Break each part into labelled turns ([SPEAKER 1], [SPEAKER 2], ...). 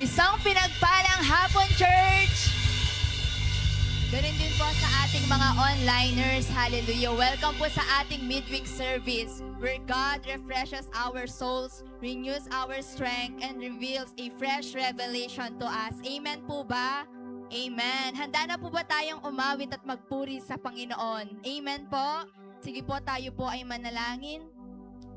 [SPEAKER 1] Isang pinagpalang hapon, church! Ganun din po sa ating mga onliners. Hallelujah. Welcome po sa ating midweek service where God refreshes our souls, renews our strength, and reveals a fresh revelation to us. Amen po ba? Amen. Handa na po ba tayong umawit at magpuri sa Panginoon? Amen po? Sige po, tayo po ay manalangin.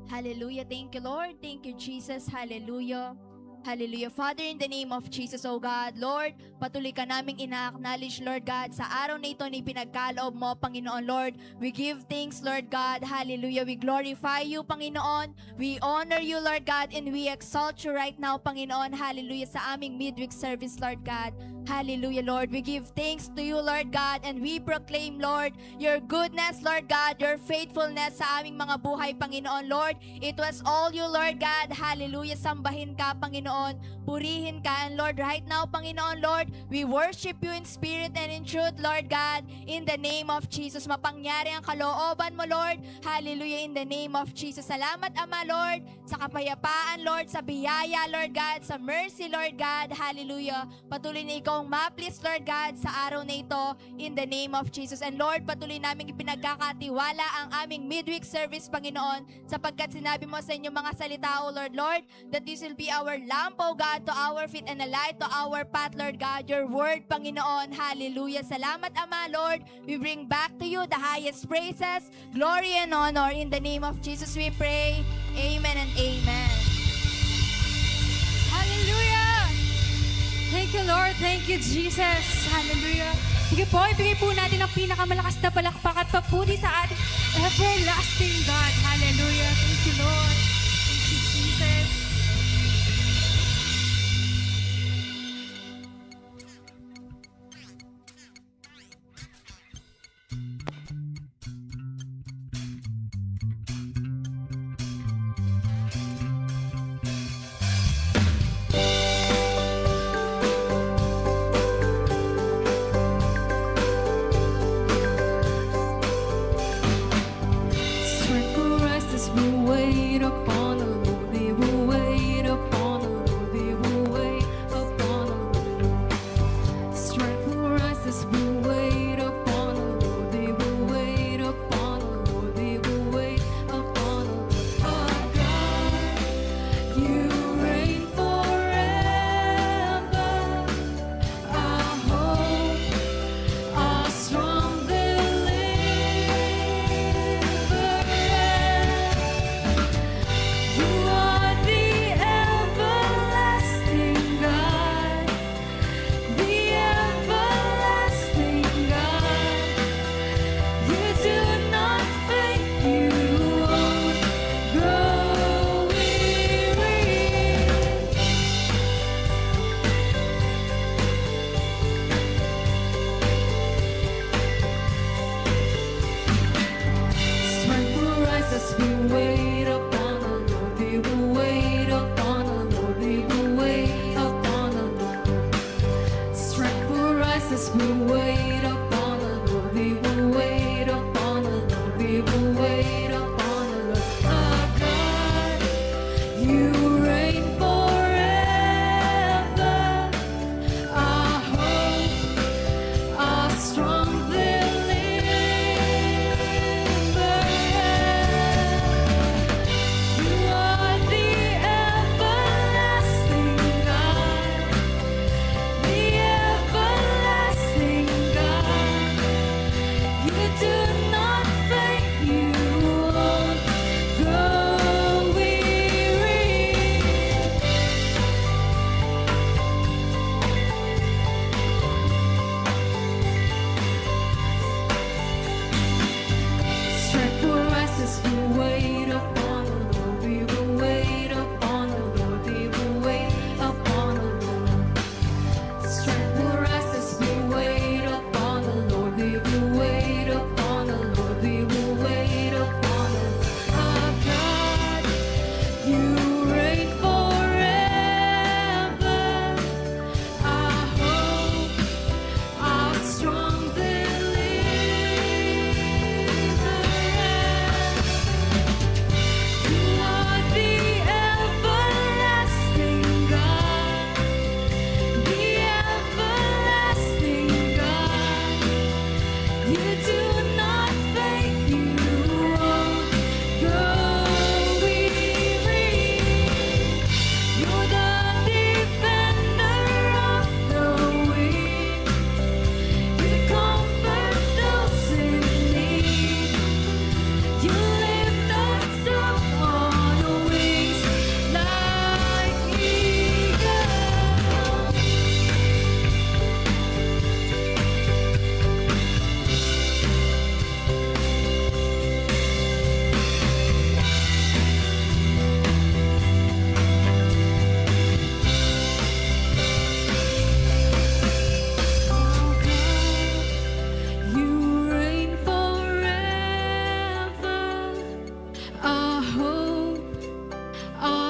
[SPEAKER 1] Hallelujah. Thank you, Lord. Thank you, Jesus. Hallelujah. Hallelujah. Father, in the name of Jesus, O God, Lord, patuloy ka naming ina-acknowledge, Lord God, sa araw na ito ni pinagkaloob mo, Panginoon, Lord. We give thanks, Lord God. Hallelujah. We glorify you, Panginoon. We honor you, Lord God, and we exalt you right now, Panginoon. Hallelujah. Sa aming midweek service, Lord God. Hallelujah, Lord. We give thanks to you, Lord God, and we proclaim, Lord, your goodness, Lord God, your faithfulness sa aming mga buhay, Panginoon, Lord. It was all you, Lord God. Hallelujah. Sambahin ka, Panginoon. Purihin ka. And Lord, right now, Panginoon, Lord, we worship you in spirit and in truth, Lord God, in the name of Jesus. Mapangyari ang kalooban mo, Lord. Hallelujah, in the name of Jesus. Salamat, Ama, Lord, sa kapayapaan, Lord, sa biyaya, Lord God, sa mercy, Lord God. Hallelujah. Patuloy na ikaw ma-please, Lord God, sa araw na ito, in the name of Jesus. And Lord, patuloy namin ipinagkakatiwala ang aming midweek service, Panginoon, sapagkat sinabi mo sa inyong mga salita, O Lord, Lord, that this will be our lamp, O God, to our feet and a light to our path, Lord God. Your word, Panginoon. Hallelujah. Salamat, Ama, Lord. We bring back to you the highest praises, glory, and honor. In the name of Jesus we pray. Amen and amen.
[SPEAKER 2] Hallelujah! Thank you, Lord. Thank you, Jesus. Hallelujah. Sige po, ibigay po natin ang pinakamalakas na palakpak at papuri sa ating everlasting God. Hallelujah. Thank you, Lord. Thank you, Jesus. Strength will rise as we wait upon the Lord. We will wait upon the Lord. We will wait upon the Lord. Strength will rise as we wait upon the Lord. We will wait upon the Lord. We will wait upon the Lord. Oh God, you reign forever. Our hope, our strong deliverer.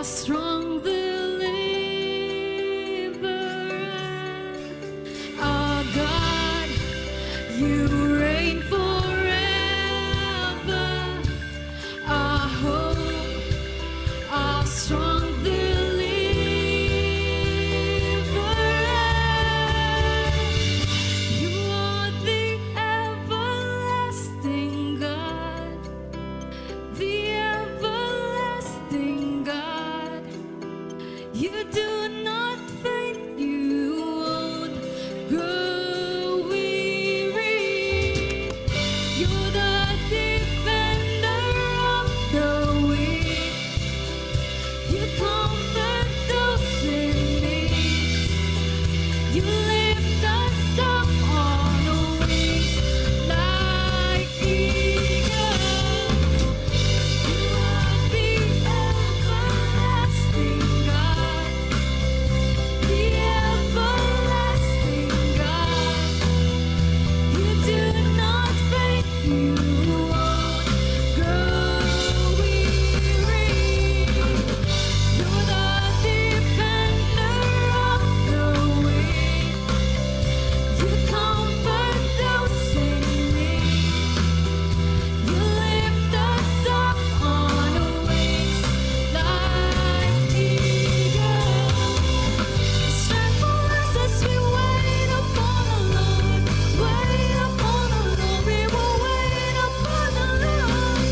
[SPEAKER 2] strong deliverer. Our God, you reign forever. Our hope, our strong deliverer. You are the everlasting God, the everlasting God. You do not faint, you won't grow weary. You're the defender of the weak. You comfort those in need. You lift us up on wings like eagles. You are the everlasting God, the everlasting God. You do not faint, you won't grow weary. You're the defender of the weak. You comfort those in need. You lift us up on wings like eagles. Strength for us as we wait upon the Lord. Wait upon the Lord. We will wait upon the Lord.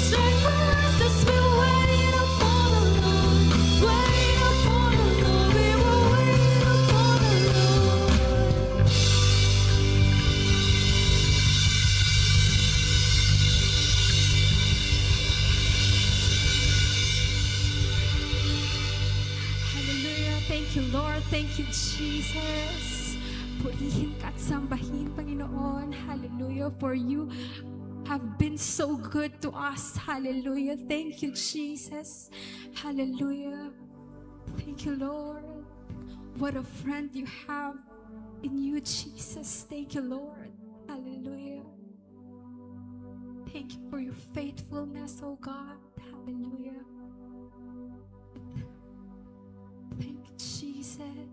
[SPEAKER 2] Strength for us as we wait upon the Lord. Wait upon the Lord. We will wait upon the Lord. Hallelujah. Thank you, Lord. Thank you, Jesus. Purihin ka at sambahin, Panginoon. Hallelujah. For you have been so good to us. Hallelujah. Thank you, Jesus. Hallelujah. Thank you, Lord. What a friend you have in you, Jesus. Thank you, Lord. Hallelujah. Thank you for your faithfulness, oh God. Hallelujah. Thank you, Jesus.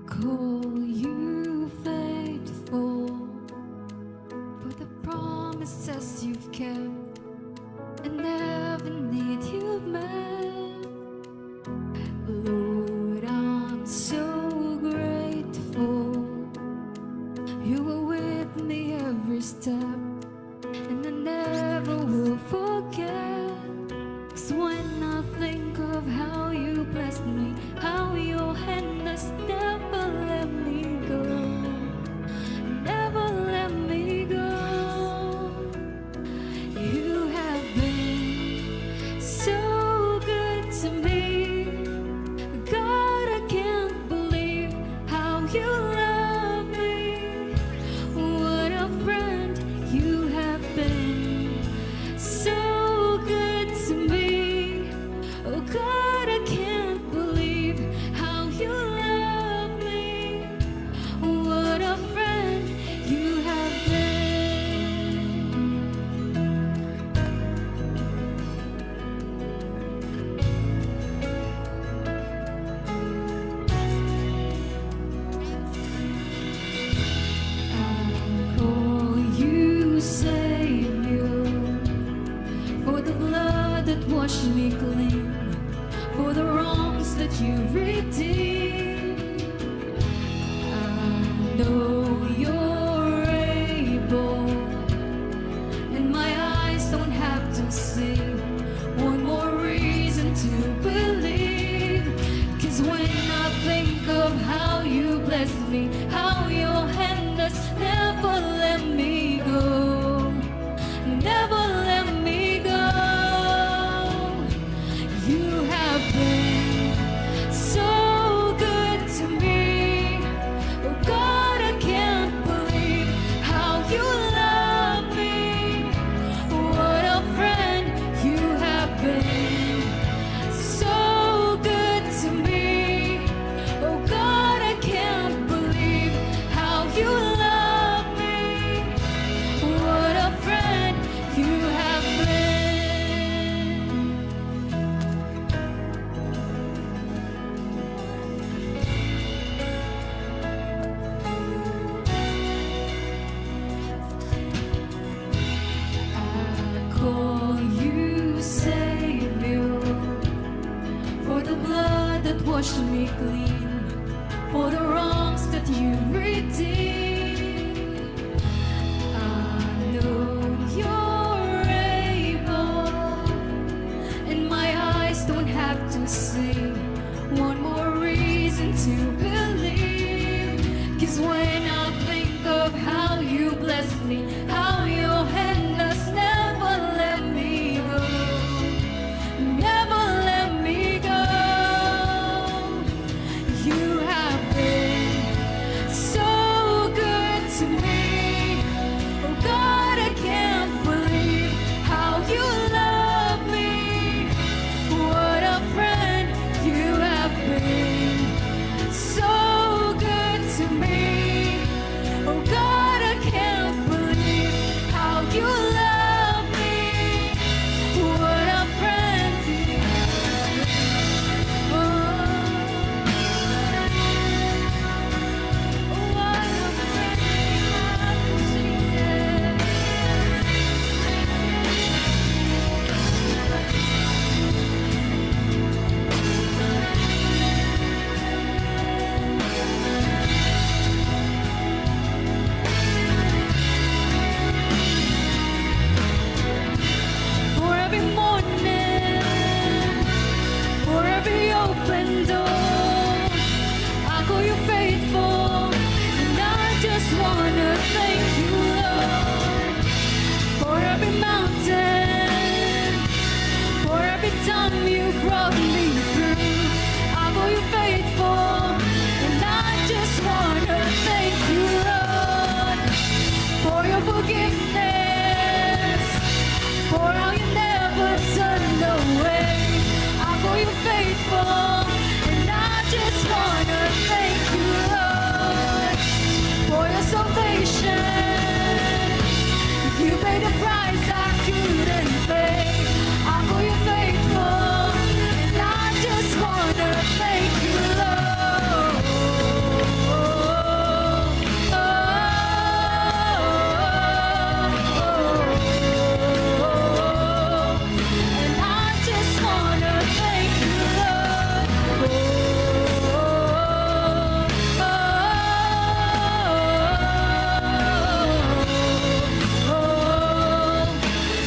[SPEAKER 2] Call you faithful for the promises you've kept and every need you've met. Lord, I'm so grateful. You were with me every step, and I never will forget. 'Cause when I think of how you blessed me, how your hand has never let me go, never let me go. You have been so good to me. God, I can't believe how you love me. What a friend you have been. So good to me. Oh God, I can't believe how you love me. What a friend you have been. I'll call you Savior for the blood that washed me clean, for the wrongs that you redeemed. I know you're able, and my eyes don't have to see one more reason to believe. 'Cause when I think of how you blessed me, how your hand has never let me go, never let me go. You have been so good to me. Oh God, I can't believe how you love me. What a friend you have been. So good to me. Oh God, I can't believe how you love me. What a friend you have been. I call you Savior, for the blood that washed me clean, for the wrongs that you redeemed. I know you're able, and my eyes don't have to see one more reason to believe. 'Cause when I think of how you blessed me, how your hand has never let me go, never let me go. You have been so good to me. Oh God, I can't believe how you love me. What a friend you have been. So good to me. Oh God, I can't believe how you love me. What a friend you have been. Oh, what a friend you have been, for every morning, for every open door. I call you faithful, and I just wanna thank you, Lord, for every mountain, for every time you brought me through. I call you faithful, and I just wanna thank you, Lord, for your forgiveness, for how you never turned away. I call you faithful, and I just wanna thank you, Lord, for your salvation. You paid the price I couldn't pay. I call you faithful, and I just wanna thank you, Lord. And I just wanna thank you, Lord.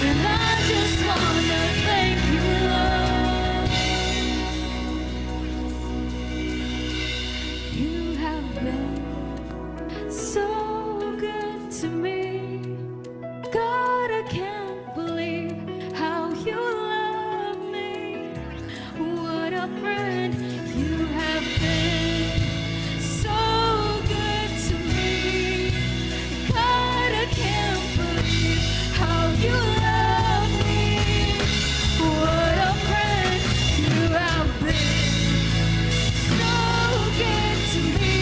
[SPEAKER 2] And I just wanna thank you, Lord. You have been so good to me. God, I can't believe how you love me. What a friend you have been. So good to me. God, I can't believe how you love me. What a friend you have been. So good to me.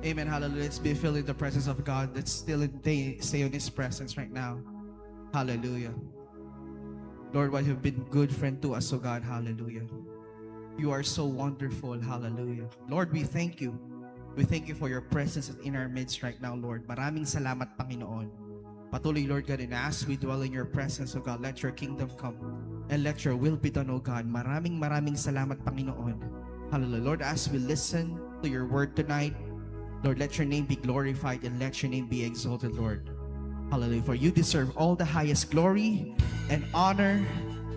[SPEAKER 3] Amen. Hallelujah. Let's be filled in the presence of God. Let's stay in His presence right now. Hallelujah. Lord, while you've been good friend to us, oh God, hallelujah. You are so wonderful, hallelujah. Lord, we thank you. We thank you for your presence in our midst right now, Lord. Maraming salamat, Panginoon. Patuloy, Lord God, and as we dwell in your presence, oh God, let your kingdom come and let your will be done, oh God. Maraming salamat, Panginoon. Hallelujah. Lord, as we listen to your word tonight, Lord, let your name be glorified and let your name be exalted, Lord. Hallelujah. For you deserve all the highest glory and honor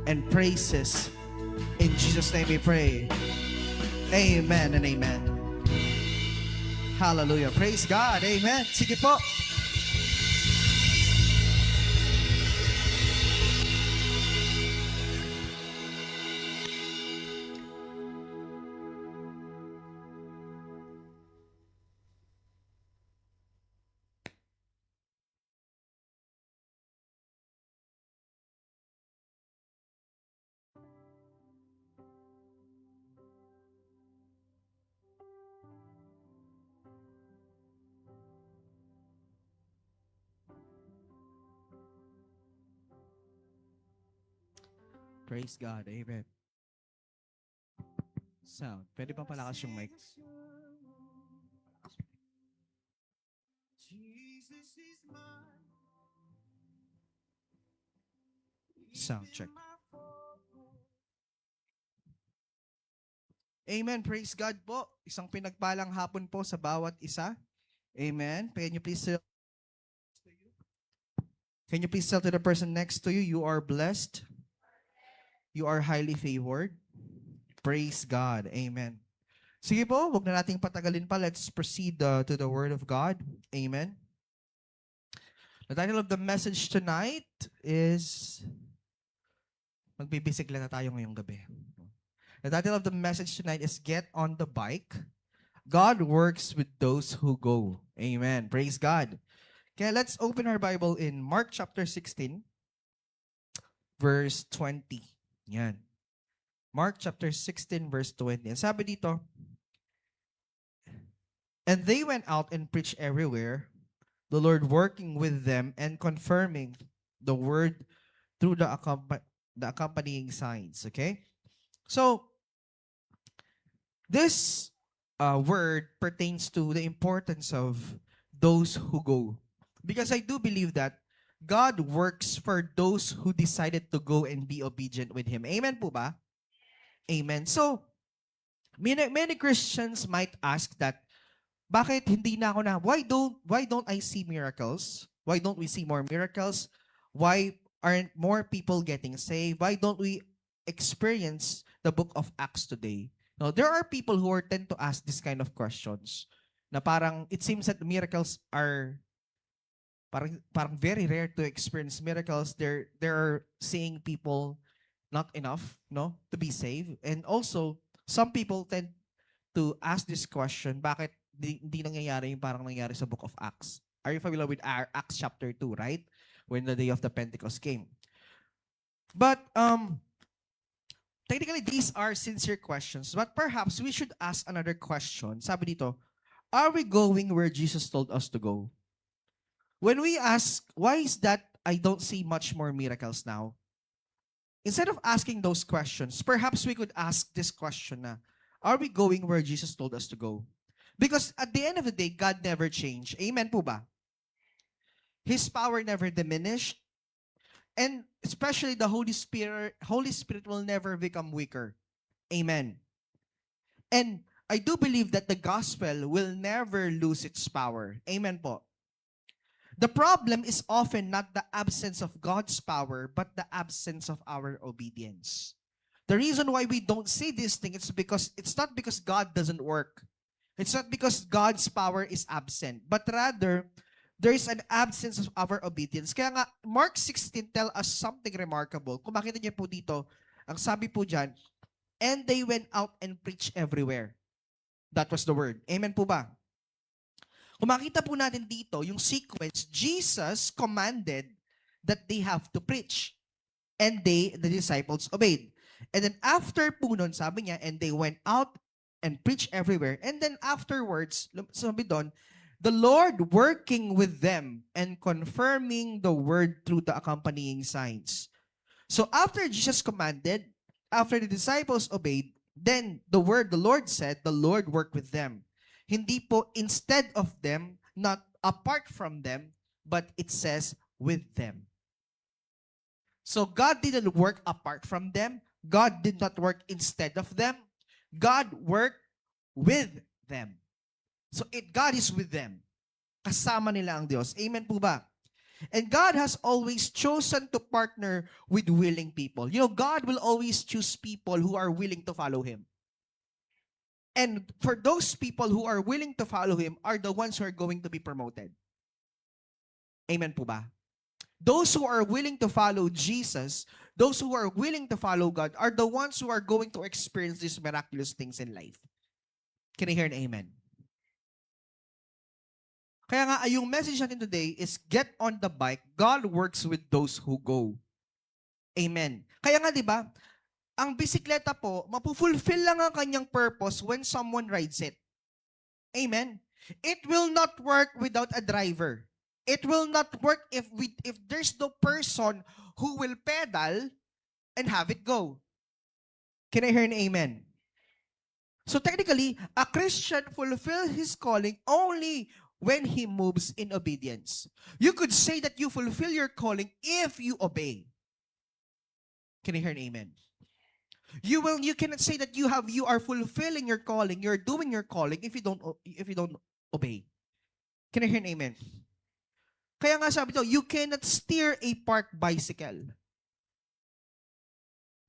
[SPEAKER 3] and praises. In Jesus' name we pray. Amen and amen. Hallelujah. Praise God. Amen. Sige po. Praise God. Amen. Sound. Pwede pa palakas yung mic? Sound check. Amen. Praise God po. Isang pinagpalang hapon po sa bawat isa. Amen. Can you please tell to the person next to you, you are blessed. You are highly favored. Praise God. Amen. Sige po, huwag na nating patagalin pa. Let's proceed to the Word of God. Amen. The title of the message tonight is magbibisikla na tayo ngayong gabi. The title of the message tonight is Get on the Bike. God works with those who go. Amen. Praise God. Okay, let's open our Bible in Mark chapter 16, verse 20. Yan. Mark chapter 16, verse 20. And sabi dito, and they went out and preached everywhere, the Lord working with them and confirming the word through the accompanying signs. Okay? So, this word pertains to the importance of those who go. Because I do believe that God works for those who decided to go and be obedient with Him. Amen po ba? Amen. So, many Christians might ask that, bakit hindi na ako na, why don't I see miracles? Why don't we see more miracles? Why aren't more people getting saved? Why don't we experience the book of Acts today? Now, there are people who tend to ask this kind of questions na parang, it seems that miracles are parang very rare to experience miracles. There are seeing people not enough, no, to be saved. And also, some people tend to ask this question, bakit hindi nangyayari yung parang nangyari sa book of Acts? Are you familiar with Acts chapter 2, right? When the day of the Pentecost came. But, technically, these are sincere questions. But perhaps we should ask another question. Sabi dito, are we going where Jesus told us to go? When we ask, why is that I don't see much more miracles now? Instead of asking those questions, perhaps we could ask this question na, are we going where Jesus told us to go? Because at the end of the day, God never changed. Amen po ba? His power never diminished. And especially the Holy Spirit will never become weaker. Amen. And I do believe that the gospel will never lose its power. Amen po. The problem is often not the absence of God's power, but the absence of our obedience. The reason why we don't see this thing is because it's not because God doesn't work. It's not because God's power is absent, but rather, there is an absence of our obedience. Kaya nga, Mark 16 tell us something remarkable. Kung makita niyo po dito, ang sabi po dyan, and they went out and preached everywhere. That was the word. Amen po ba? Kung makita po natin dito, yung sequence, Jesus commanded that they have to preach. And the disciples, obeyed. And then after po nun, sabi niya, and they went out and preach everywhere. And then afterwards, sabi doon, the Lord working with them and confirming the word through the accompanying signs. So after Jesus commanded, after the disciples obeyed, then the Lord said, the Lord worked with them. Hindi po instead of them, not apart from them, but it says with them. So God didn't work apart from them. God did not work instead of them. God worked with them. So God is with them. Kasama nila ang Diyos. Amen po ba? And God has always chosen to partner with willing people. You know, God will always choose people who are willing to follow Him. And for those people who are willing to follow Him are the ones who are going to be promoted. Amen po ba? Those who are willing to follow Jesus, those who are willing to follow God, are the ones who are going to experience these miraculous things in life. Can I hear an amen? Kaya nga, yung message natin today is get on the bike. God works with those who go. Amen. Kaya nga, di ba, ang bisikleta po, mapufulfill lang ang kanyang purpose when someone rides it. Amen. It will not work without a driver. It will not work if there's no person who will pedal and have it go. Can I hear an amen? So technically, a Christian fulfills his calling only when he moves in obedience. You could say that you fulfill your calling if you obey. Can I hear an amen? You cannot say that you are fulfilling your calling, you're doing your calling if you don't obey. Can I hear an amen? Kaya nga sabi to, you cannot steer a parked bicycle.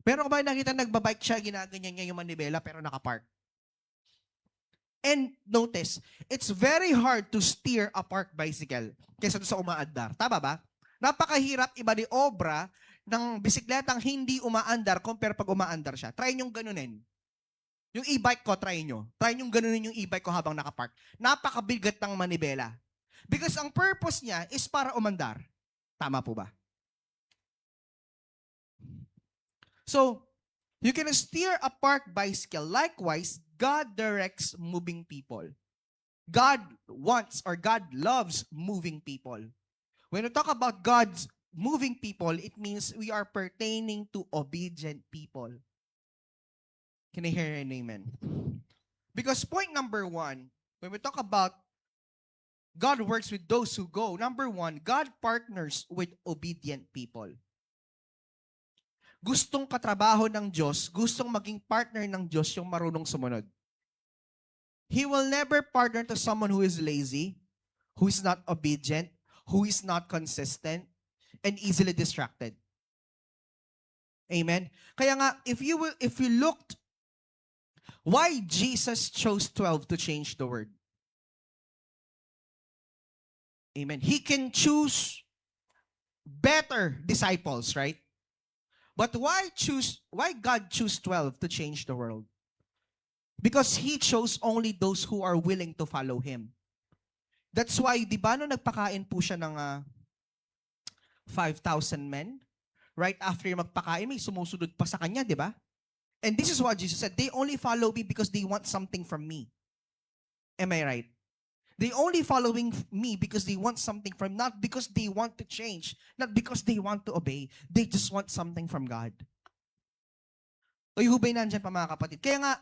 [SPEAKER 3] Pero kung ba nakita nagbabike siya, ginaganyan niya yung manibela pero nakapark. And notice, it's very hard to steer a parked bicycle kaysa sa umaandar. Tama ba? Napakahirap ibaniobra ng bisikletang hindi umaandar compare pag umaandar siya. Try nyo ganunin. Yung e-bike ko, try nyo. Try nyo ganunin yung e-bike ko habang nakapark. Napakabigat ng manibela. Because ang purpose niya is para umandar. Tama po ba? So, you can steer a parked bicycle. Likewise, God directs moving people. God wants or God loves moving people. When we talk about God's moving people, it means we are pertaining to obedient people. Can I hear an amen? Because point number one, when we talk about God works with those who go, number one, God partners with obedient people. Gustong katrabaho ng Diyos, gustong maging partner ng Diyos yung marunong sumunod. He will never partner to someone who is lazy, who is not obedient, who is not consistent, and easily distracted. Amen? Kaya nga, if you looked, why Jesus chose 12 to change the word? Amen. He can choose better disciples, right? But why God choose 12 to change the world? Because He chose only those who are willing to follow Him. That's why, di ba, nung nagpakain po siya ng 5,000 men, right after magpakain, may sumusunod pa sa kanya, di ba? And this is what Jesus said, they only follow me because they want something from me. Am I right? They only following me because they want something from, not because they want to change, not because they want to obey. They just want something from God. Kayo hubay nandyan pa mga kapatid. Kaya nga,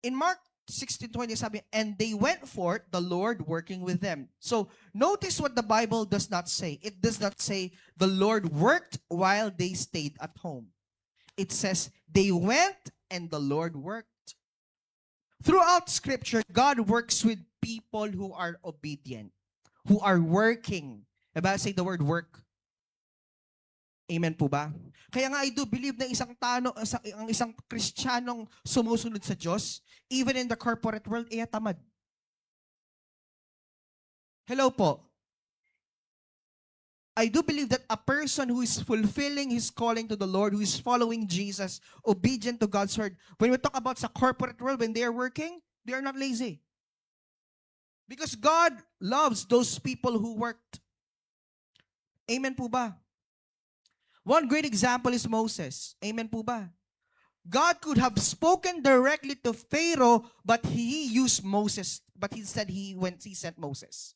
[SPEAKER 3] in Mark 16:20 sabi, and they went forth, the Lord working with them. So, notice what the Bible does not say. It does not say the Lord worked while they stayed at home. It says they went and the Lord worked. Throughout Scripture, God works with people who are obedient, who are working. Diba? Say the word work. Amen po ba? Kaya nga I do believe na ang isang Kristiyanong sumusunod sa Diyos, even in the corporate world, tamad. Hello po. I do believe that a person who is fulfilling his calling to the Lord, who is following Jesus, obedient to God's word, when we talk about sa corporate world, when they are working, they are not lazy. Because God loves those people who worked. Amen po ba? One great example is Moses. Amen po ba? God could have spoken directly to Pharaoh, but he used Moses. But instead, he sent Moses.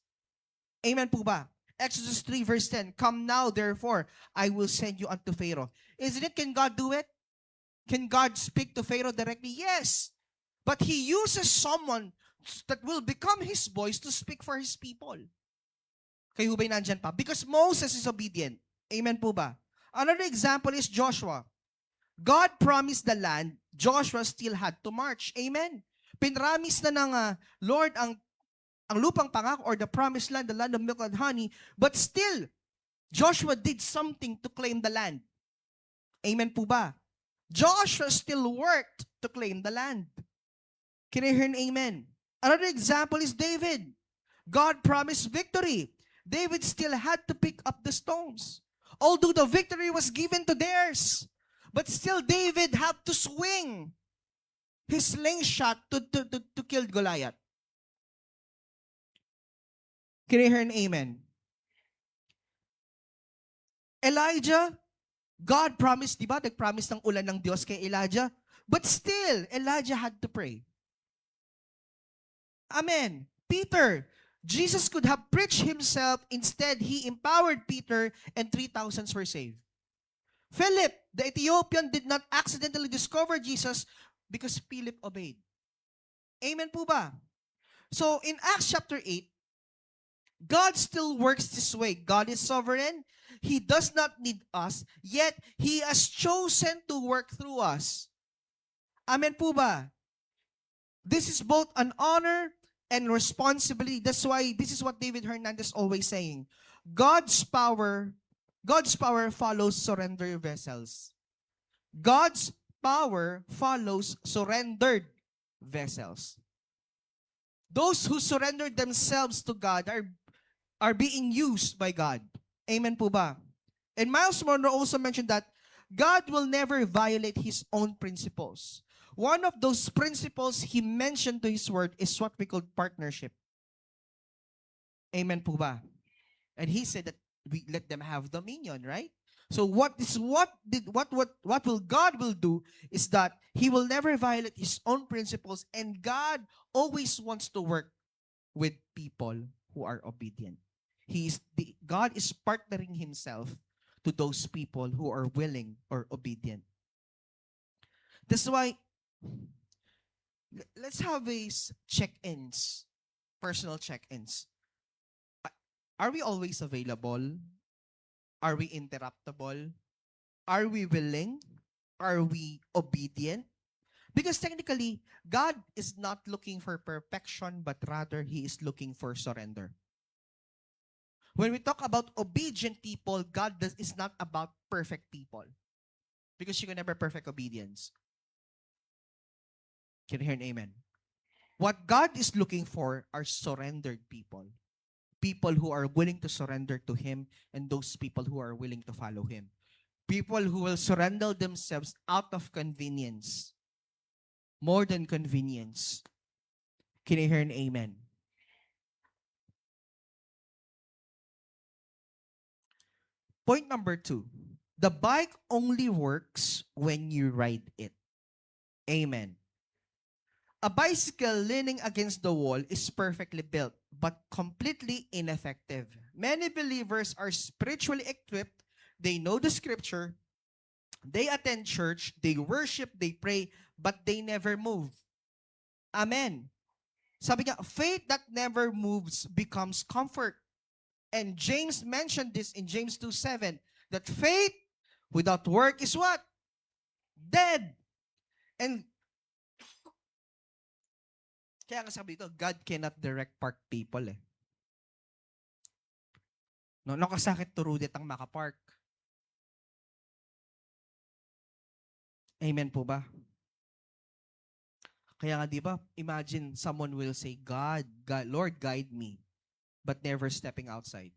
[SPEAKER 3] Amen po ba? Exodus 3 verse 10, "Come now, therefore, I will send you unto Pharaoh." Isn't it, can God do it? Can God speak to Pharaoh directly? Yes. But he uses someone that will become his voice to speak for his people. Kayo ba'y nandyan pa? Because Moses is obedient. Amen po ba? Another example is Joshua. God promised the land, Joshua still had to march. Amen. Pinramis na ng Lord ang lupang pangako or the promised land, the land of milk and honey, but still, Joshua did something to claim the land. Amen po ba? Joshua still worked to claim the land. Can I hear an amen? Another example is David. God promised victory. David still had to pick up the stones. Although the victory was given to theirs, but still David had to swing his slingshot to kill Goliath. Can I hear an amen? Elijah, God promised, di ba? Nag-promise ng ulan ng Diyos kay Elijah. But still, Elijah had to pray. Amen. Peter, Jesus could have preached himself. Instead, he empowered Peter and 3,000 were saved. Philip, the Ethiopian, did not accidentally discover Jesus because Philip obeyed. Amen po ba? So, in Acts chapter 8, God still works this way. God is sovereign. He does not need us, yet He has chosen to work through us. Amen po ba? This is both an honor and responsibility. That's why this is what David Hernandez always saying. God's power follows surrendered vessels. God's power follows surrendered vessels. Those who surrender themselves to God are being used by God. Amen po ba? And Miles Monroe also mentioned that God will never violate His own principles. One of those principles He mentioned to His word is what we call partnership. Amen po ba? And He said that we let them have dominion, right? So what will God will do is that He will never violate His own principles, and God always wants to work with people who are obedient. God is partnering Himself to those people who are willing or obedient. That's why let's have these check-ins, personal check-ins. Are we always available? Are we interruptible? Are we willing? Are we obedient? Because technically, God is not looking for perfection, but rather He is looking for surrender. When we talk about obedient people, God is not about perfect people. Because you can never perfect obedience. Can you hear an amen? What God is looking for are surrendered people. People who are willing to surrender to Him, and those people who are willing to follow Him. People who will surrender themselves out of convenience. More than convenience. Can you hear an amen? Point number 2. The bike only works when you ride it. Amen. A bicycle leaning against the wall is perfectly built, but completely ineffective. Many believers are spiritually equipped. They know the scripture. They attend church. They worship. They pray. But they never move. Amen. Sabi niya, faith that never moves becomes comfort. And James mentioned this in James 2:7, that faith without work is what? Dead. And kaya nga sabi dito, God cannot direct park people eh. No, nakasakit turudit ang makapark. Amen po ba? Kaya nga di ba, imagine someone will say, God, Lord, guide me, but never stepping outside.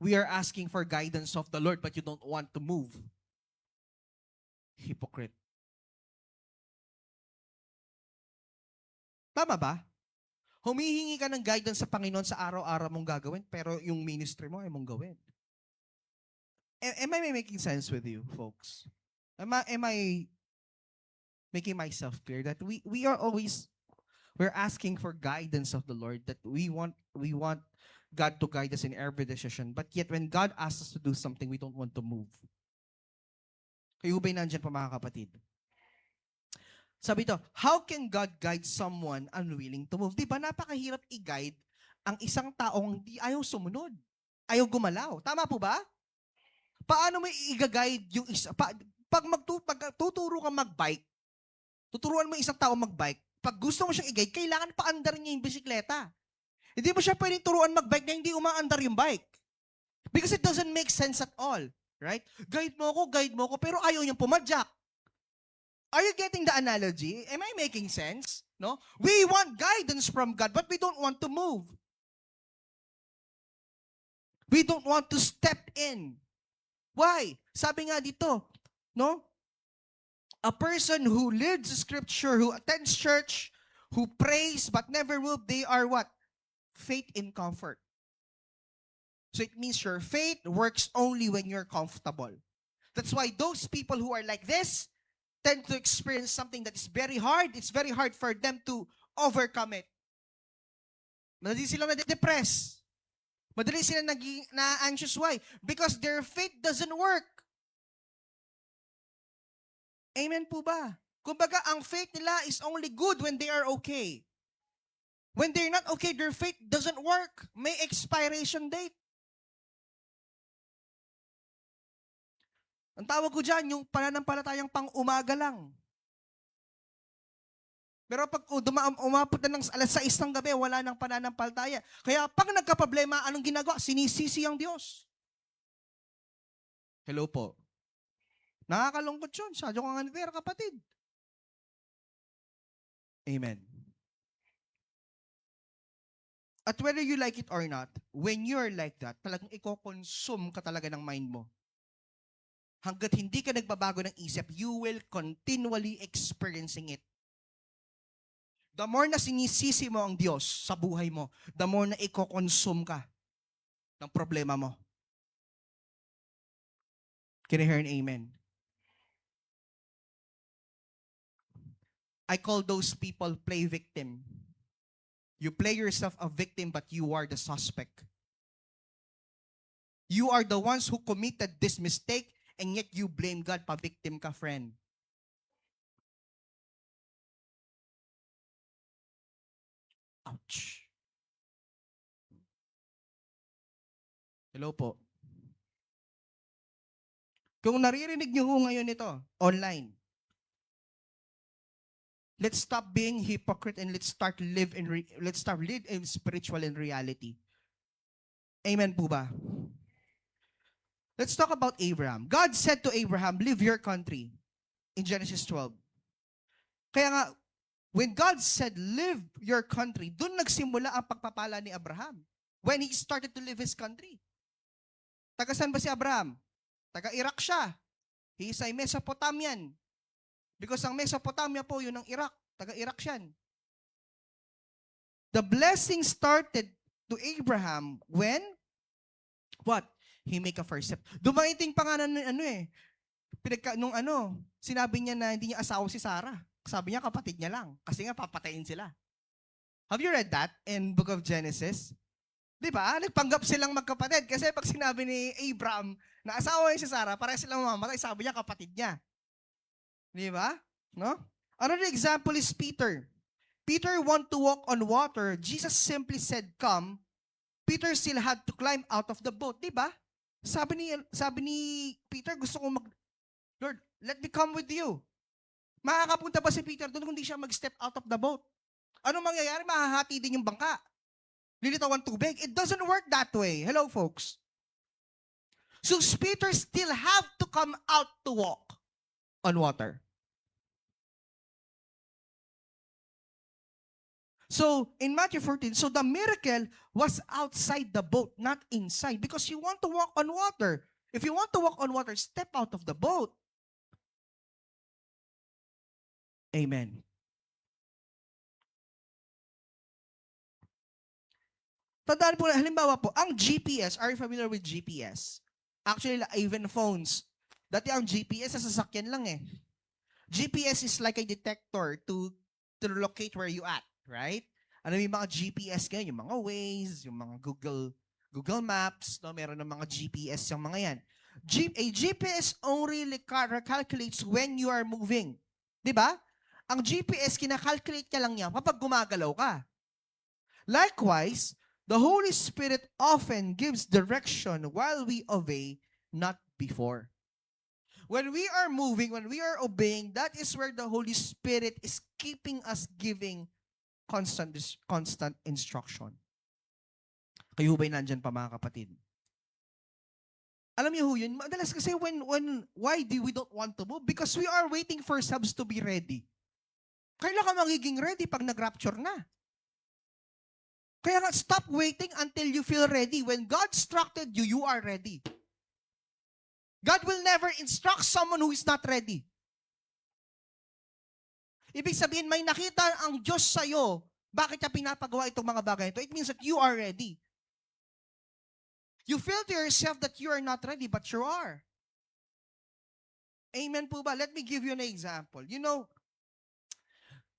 [SPEAKER 3] We are asking for guidance of the Lord, but you don't want to move. Hypocrite. Tama ba? Humihingi ka ng guidance sa Panginoon sa araw-araw mong gagawin, pero yung ministry mo ay mong gawin. Am I making sense with you, folks? Am I making myself clear that we are always, we're asking for guidance of the Lord, that we want God to guide us in every decision. But yet, when God asks us to do something, we don't want to move. Kayo ba'y nandyan pa mga kapatid? Sabi ito, how can God guide someone unwilling to move? Di ba napakahirap i-guide ang isang taong hindi ayaw sumunod, ayaw gumalaw. Tama po ba? Paano mo i-guide yung isa? Pag tuturo ka magbike, tuturuan mo isang tao magbike, pag gusto mo siyang i-guide, kailangan paandarin niya yung bisikleta. Hindi mo siya pwedeng turuan magbike na hindi umaandar yung bike. Because it doesn't make sense at all. Right? Guide mo ko, pero ayaw niyang pumadyak. Are you getting the analogy? Am I making sense? No? We want guidance from God, but we don't want to move. We don't want to step in. Why? Sabi nga dito, no? A person who lives scripture, who attends church, who prays but never will, they are what? Faith in comfort. So it means your faith works only when you're comfortable. That's why those people who are like this tend to experience something that is very hard. It's very hard for them to overcome it. Madali silang nade-depress. Madali silang na-anxious. Why? Because their faith doesn't work. Amen po ba? Kumbaga, ang faith nila is only good when they are okay. When they're not okay, their faith doesn't work. May expiration date. Ang tawag ko dyan, yung pananampalatayang pang-umaga lang. Pero pag umapot na ng alas 6 ng gabi, wala nang pananampalataya. Kaya pag nagka-problema, anong ginagawa? Sinisisi ang Diyos. Hello po. Nakakalungkot yun. Sadyo kang unfair, kapatid. Amen. At whether you like it or not, when you're like that, talagang i-consume ka talaga ng mind mo. Hanggat hindi ka nagbabago ng isip, you will continually experiencing it. The more na sinisisi mo ang Diyos sa buhay mo, the more na i-consume ka ng problema mo. Can I hear an amen? I call those people play victim. You play yourself a victim, but you are the suspect. You are the ones who committed this mistake, and yet you blame God, pa-victim ka, friend. Ouch. Hello po. Kung naririnig niyo ngayon ito, online, let's stop being hypocrite and let's start live in spiritual and reality. Amen po ba? Let's talk about Abraham. God said to Abraham, leave your country in Genesis 12. Kaya nga, when God said, leave your country, dun nagsimula ang pagpapala ni Abraham. When he started to leave his country. Taga saan ba si Abraham? Taga Iraq siya. He is a Mesopotamian. Because ang Mesopotamia po, yun ang Iraq. Taga Iraq siya. The blessing started to Abraham when? What? He make a first step. Dumaiting pa nga na sinabi niya na hindi niya asawa si Sarah. Sabi niya kapatid niya lang. Kasi nga papatayin sila. Have you read that in Book of Genesis? Di ba? Nagpanggap silang magkapatid. Kasi pag sinabi ni Abraham na asawa niya si Sarah, para silang mamamatay, sabi niya kapatid niya. Di ba? No? Another example is Peter. Peter want to walk on water. Jesus simply said, come. Peter still had to climb out of the boat. Di ba? Sabi ni Peter, gusto kong Lord, let me come with you. Makakapunta ba si Peter doon kung hindi siya mag-step out of the boat? Anong mangyayari? Mahahati din yung bangka. Lilitaw ang tubig. It doesn't work that way. Hello, folks. So Peter still have to come out to walk on water. So, in Matthew 14, so the miracle was outside the boat, not inside. Because you want to walk on water. If you want to walk on water, step out of the boat. Amen. Tandaan po, halimbawa po, ang GPS, are you familiar with GPS? Actually, even phones. Dati ang GPS sa sasakyan lang eh. GPS is like a detector to locate where you at, right? Ano yung mga GPS ngayon? Yung mga Waze, yung mga Google Maps, no? Meron ng mga GPS yung mga yan. A GPS only calculates when you are moving. Di ba? Ang GPS, kinakalculate niya lang yan kapag gumagalaw ka. Likewise, the Holy Spirit often gives direction while we obey, not before. When we are moving, when we are obeying, that is where the Holy Spirit is keeping us giving constant instruction. Kayo ba'y nandyan pa mga kapatid? Alam niyo ho yun, madalas kasi why do we don't want to move? Because we are waiting for ourselves to be ready. Kailan ka magiging ready pag nag-rapture na? Kaya nga, stop waiting until you feel ready. When God instructed you, you are ready. God will never instruct someone who is not ready. Ibig sabihin, may nakita ang Diyos sa'yo. Bakit niya pinapagawa itong mga bagay ito? It means that you are ready. You feel to yourself that you are not ready, but you are. Amen po ba? Let me give you an example. You know,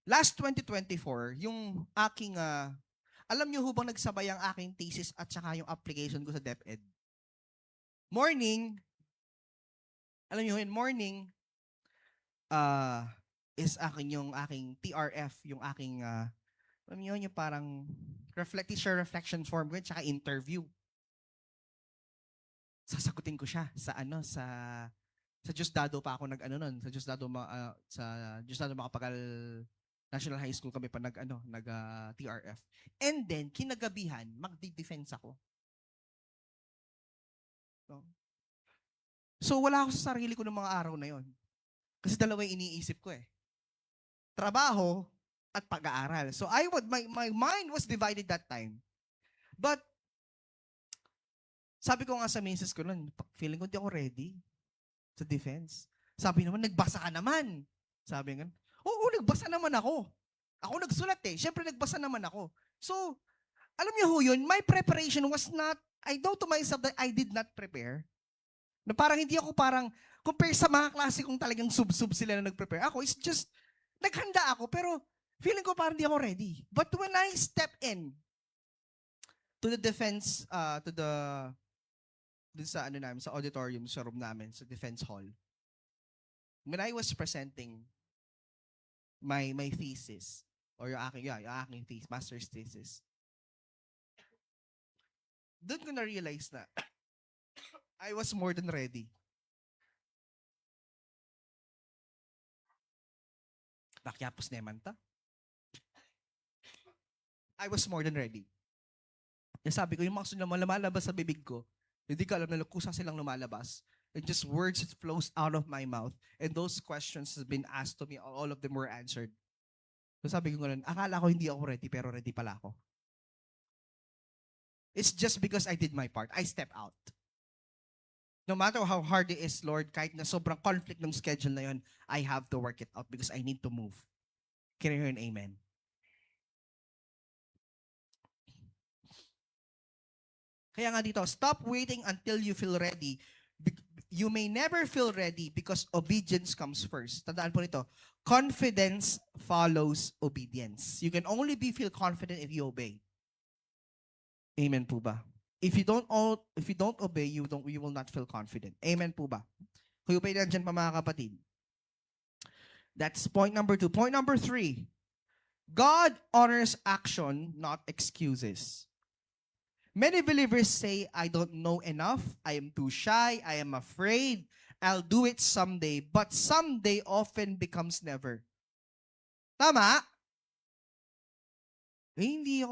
[SPEAKER 3] last 2024, yung aking, alam niyo ho bang nagsabay ang aking thesis at saka yung application ko sa DepEd? Morning, alam niyo yun, morning, is yung aking TRF, yung aking, alam niyo yun, yung parang teacher reflection form ko, tsaka interview. Sasagutin ko siya sa Diosdado pa ako sa Diosdado Makapagal National High School kami pa TRF. And then kinagabihan magdi-defense ako. So wala ako sa sarili ko ng mga araw na yon. Kasi dalawa yung iniisip ko eh. Trabaho at pag-aaral. So my mind was divided that time. But sabi ko nga sa misis ko nun, feeling ko hindi ako ready sa defense. Sabi naman, nagbasa ka naman. Sabi nga, oo, nagbasa naman ako. Ako nagsulat eh. Siyempre, nagbasa naman ako. So, alam niyo ho yun, my preparation was not, I know to myself that I did not prepare. Na parang hindi ako compare sa mga klase kong talagang sub-sub sila na nag-prepare. Ako, it's just, naghanda ako, pero feeling ko parang hindi ako ready. But when I step in to the defense, dun sa sa auditorium, sa room namin, sa defense hall. When I was presenting my thesis, or yung aking thesis, master's thesis, doon ko na-realize na I was more than ready. Nakyapos naman ta. I was more than ready. Yung sabi ko, yung mga sunod na lumalabas sa bibig ko, hindi ka alam na kusa silang lumalabas. And just words flows out of my mouth. And those questions have been asked to me, all of them were answered. So sabi ko ganun, akala ko hindi ako ready, pero ready pala ako. It's just because I did my part. I step out. No matter how hard it is, Lord, kahit na sobrang conflict ng schedule na yun, I have to work it out because I need to move. Can you hear an amen? Kaya nga dito, stop waiting until you feel ready. You may never feel ready because obedience comes first. Tandaan po nito, confidence follows obedience. You can only feel confident if you obey. Amen po ba? If you don't obey, you will not feel confident. Amen po ba? Kayo ba nandiyan pa mga kapatid? That's point number 2. Point number 3, God honors action, not excuses. Many believers say, I don't know enough, I am too shy, I am afraid, I'll do it someday. But someday often becomes never. Tama? Hindi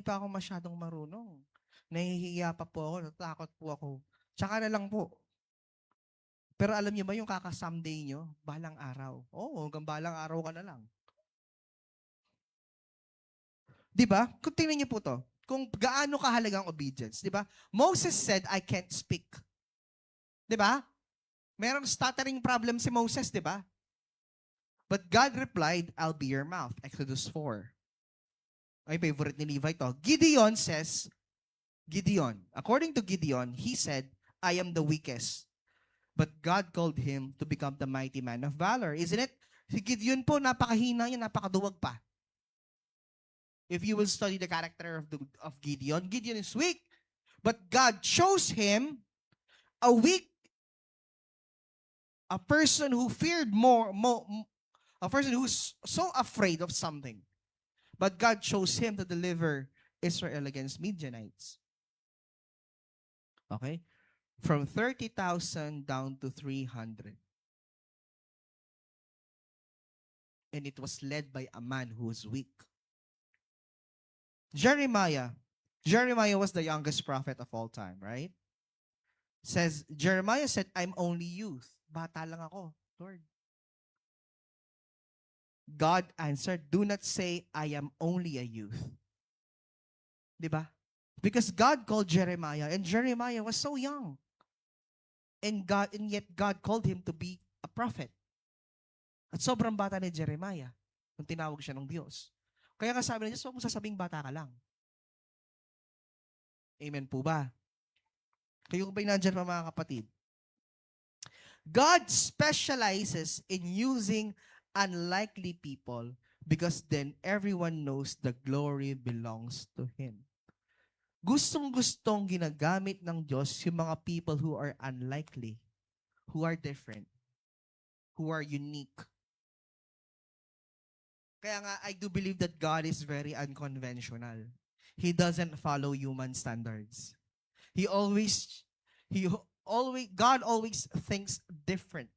[SPEAKER 3] pa ako masyadong marunong. Nahihiya pa po ako, natakot po ako. Tsaka na lang po. Pero alam niyo ba yung kaka-someday niyo? Balang araw. Oo, hanggang balang araw ka na lang. Diba? Kung tingnan niyo po to, kung gaano kahalagang obedience, di ba? Moses said, I can't speak. Di ba? Merong stuttering problem si Moses, di ba? But God replied, I'll be your mouth. Exodus 4. Ay, favorite ni Levi to. According to Gideon, he said, I am the weakest. But God called him to become the mighty man of valor. Isn't it? Si Gideon po, napakahina niya, napakaduwag pa. If you will study the character of Gideon, Gideon is weak. But God chose him, a weak, a person who feared a person who's so afraid of something. But God chose him to deliver Israel against Midianites. Okay? From 30,000 down to 300. And it was led by a man who was weak. Jeremiah was the youngest prophet of all time, right? Jeremiah said, I'm only youth. Bata lang ako, Lord. God answered, do not say, I am only a youth. Diba? Because God called Jeremiah, and Jeremiah was so young. And yet God called him to be a prophet. At sobrang bata ni Jeremiah nung tinawag siya ng Diyos. Kaya nga sabi niya, huwag mo sasabing bata ka lang. Amen po ba? Kayo ba'y nandyan pa mga kapatid? God specializes in using unlikely people because then everyone knows the glory belongs to Him. Gustong-gustong ginagamit ng Diyos yung mga people who are unlikely, who are different, who are unique. Kaya nga, I do believe that God is very unconventional. He doesn't follow human standards. God always thinks different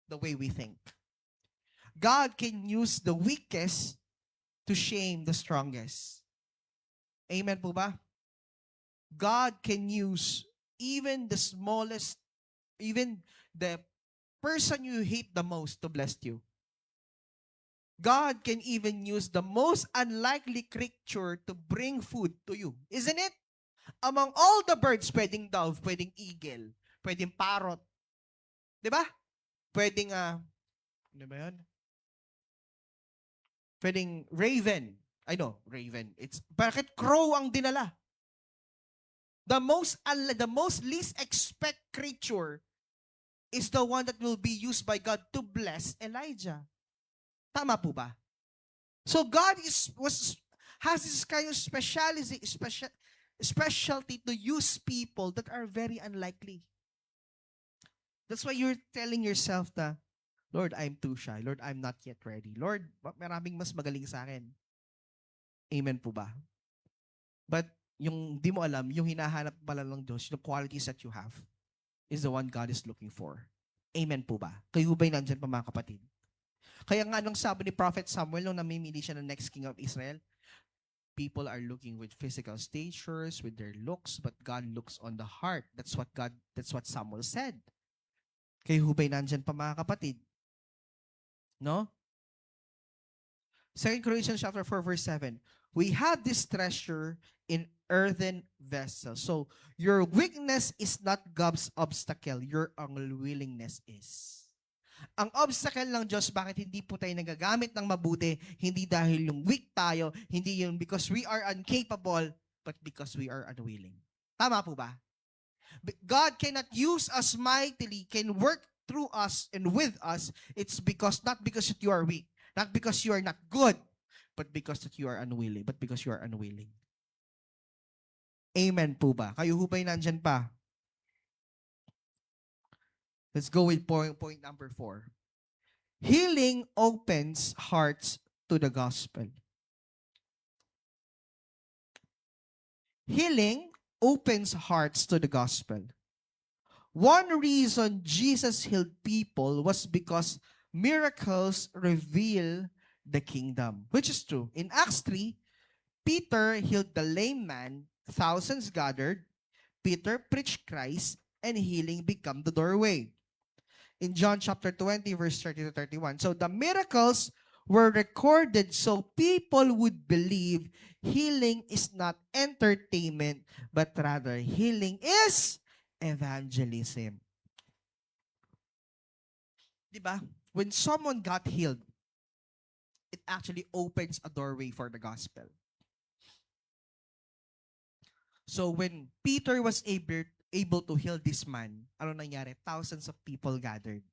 [SPEAKER 3] the way we think. God can use the weakest to shame the strongest. Amen po ba? God can use even the smallest, even the person you hate the most to bless you. God can even use the most unlikely creature to bring food to you. Isn't it? Among all the birds, pwedeng dove, pwedeng eagle, pwedeng parrot. Diba? Pwedeng, ano ba yun? Pwedeng raven. I know, raven. Bakit crow ang dinala? The most least expect creature is the one that will be used by God to bless Elijah. Tama po ba? So God has this kind of specialty to use people that are very unlikely. That's why you're telling yourself na, Lord, I'm too shy. Lord, I'm not yet ready. Lord, maraming mas magaling sa akin. Amen po ba? But yung di mo alam, yung hinahanap pala ng Diyos, the qualities that you have, is the one God is looking for. Amen po ba? Kayo ba'y nandyan pa mga kapatid? Kaya nga nung sabi ni Prophet Samuel, nung namimili siya ng next king of Israel, people are looking with physical statures, with their looks, but God looks on the heart. That's what Samuel said. Kayo ba'y nandyan pa mga kapatid? No? 2 Corinthians chapter 4, verse 7. We have this treasure in earthen vessels. So, your weakness is not God's obstacle. Your unwillingness is. Ang obstacle ng Diyos, bakit hindi po tayo nagagamit ng mabuti, hindi dahil yung weak tayo, hindi yung because we are incapable, but because we are unwilling. Tama po ba? God cannot use us mightily, can work through us and with us. It's not because that you are weak, not because you are not good, but because that you are unwilling, but because you are unwilling. Amen po ba? Kayo ho ba'y nandyan pa? Let's go with point number 4. Healing opens hearts to the gospel. Healing opens hearts to the gospel. One reason Jesus healed people was because miracles reveal the kingdom, which is true. In Acts 3, Peter healed the lame man, thousands gathered, Peter preached Christ, and healing became the doorway. In John chapter 20, verse 30 to 31. So the miracles were recorded so people would believe healing is not entertainment, but rather healing is evangelism. Diba? When someone got healed, it actually opens a doorway for the gospel. So when Peter was able to heal this man, ano nangyari? Thousands of people gathered.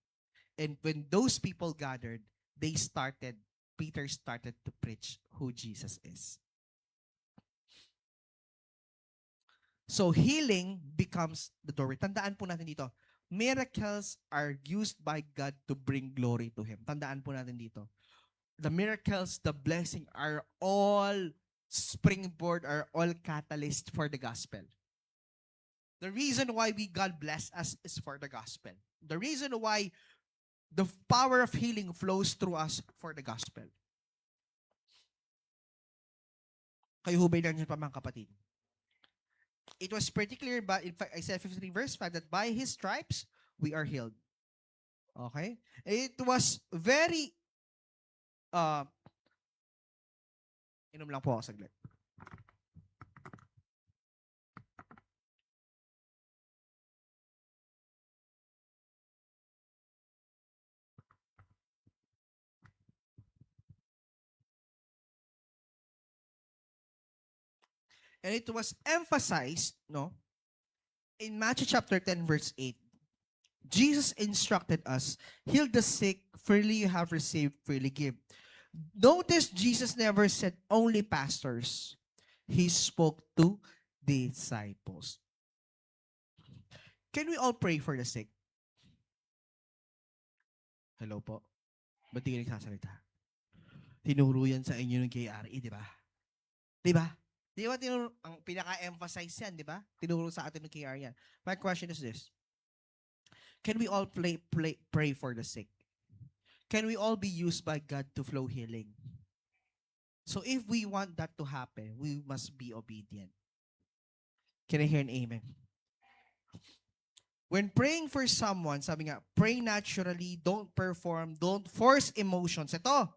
[SPEAKER 3] And when those people gathered, Peter started to preach who Jesus is. So healing becomes the doorway. Tandaan po natin dito, miracles are used by God to bring glory to Him. Tandaan po natin dito. The miracles, the blessing are all springboard, are all catalyst for the gospel. The reason why God bless us is for the gospel. The reason why the power of healing flows through us for the gospel. Kayo hubay lang yun pa mga kapatid. It was pretty clear, but in fact, Isaiah 53 verse 5 that by His stripes, we are healed. Okay? It was very, inom lang po ako saglit. And it was emphasized, no, in Matthew chapter 10, verse 8. Jesus instructed us, heal the sick, freely you have received, freely give. Notice Jesus never said only pastors. He spoke to disciples. Can we all pray for the sick? Hello po. Ba't di ka nagsasalita? Tinuro yan sa inyo ng KRE, di ba? Di ba? Di ba ang pinaka-emphasize yan, di ba? Tinuro sa atin ng KR yan. My question is this. Can we all pray for the sick? Can we all be used by God to flow healing? So if we want that to happen, we must be obedient. Can I hear an amen? When praying for someone, sabi nga, pray naturally, don't perform, don't force emotions. Ito,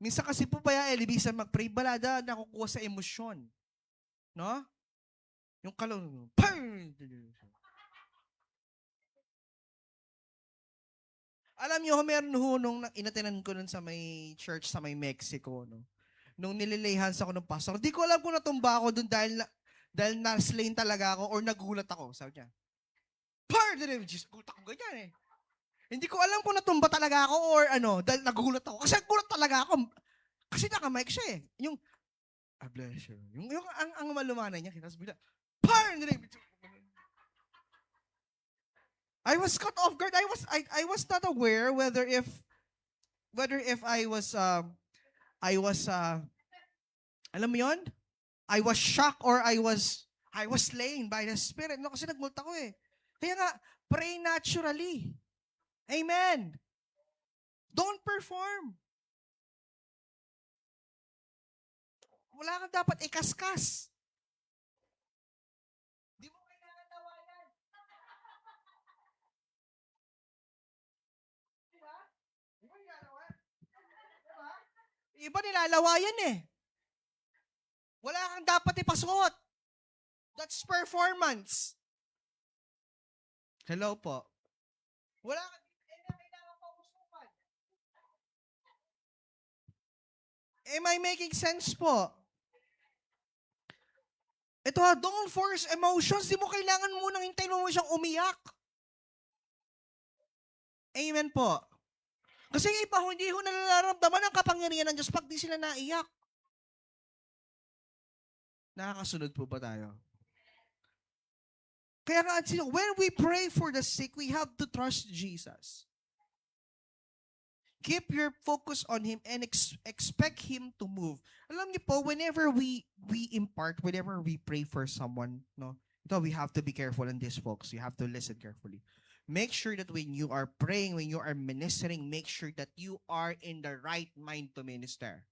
[SPEAKER 3] minsan kasi po kaya bilisan mag-pray, balada nakukuha sa emosyon. No? Yung kalong, alam nyo, meron ho nung inatinan ko nun sa may church sa may Mexico, no? Nung nililihans ako ng pastor, di ko alam kung natumba ako dun dahil na-slain talaga ako or nagulat ako. Sabi niya, pardon, gulat ako ganyan eh. Hindi ko alam kung natumba talaga ako or ano, dahil nagugulat ako. Kasi nagulat talaga ako. Kasi naka-mic siya eh. Yung, I bless you. Yung ang malumanay niya, tapos bigla, pardon, I was caught off guard. I was not aware whether if I was alam mo yon? I was shocked or I was slain by the Spirit. No, kasi nagulat ako eh. Kaya nga, pray naturally. Amen. Don't perform. Wala kang dapat ikaskas. Di mo kailangan tawanan. Diba? Di ba nilalawan? Diba? Iba nilalawayan eh. Wala kang dapat ipasuot. That's performance. Hello po. Wala kang kailangan pausukan. Am I making sense po? Ito ha, don't force emotions. Di mo kailangan munang hintayin mo siyang umiyak. Amen po. Kasi iba, hindi ho nalalaramdaman ang kapangyarihan ng Diyos pag di sila naiyak. Nakakasunod po ba tayo? Kaya nga, when we pray for the sick, we have to trust Jesus. Keep your focus on Him and expect Him to move. Alam niyo po, whenever we impart, whenever we pray for someone, no, ito, we have to be careful on this, folks. You have to listen carefully. Make sure that when you are praying, when you are ministering, make sure that you are in the right mind to minister.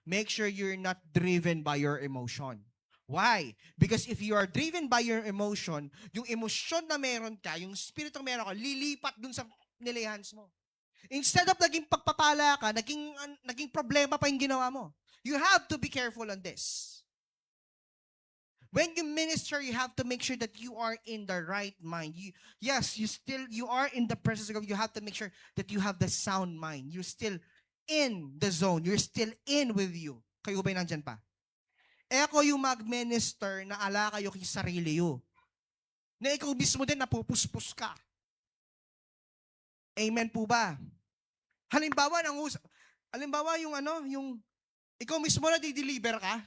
[SPEAKER 3] Make sure you're not driven by your emotion. Why? Because if you are driven by your emotion, yung emosyon na meron ka, yung spirit na meron ka, lilipat dun sa nilihans mo. Instead of naging pagpapala ka, naging problema pa yung ginawa mo. You have to be careful on this. When you minister, you have to make sure that you are in the right mind. You are in the presence of God. You have to make sure that you have the sound mind. You're still in the zone. You're still in with you. Kayo ba'y nandyan pa? Ako yung mag-minister na ala kayo kay sarili yo. Na ikaw mismo din napupuspos ka. Amen po ba? Halimbawa yung yung ikaw mismo na di-deliver ka,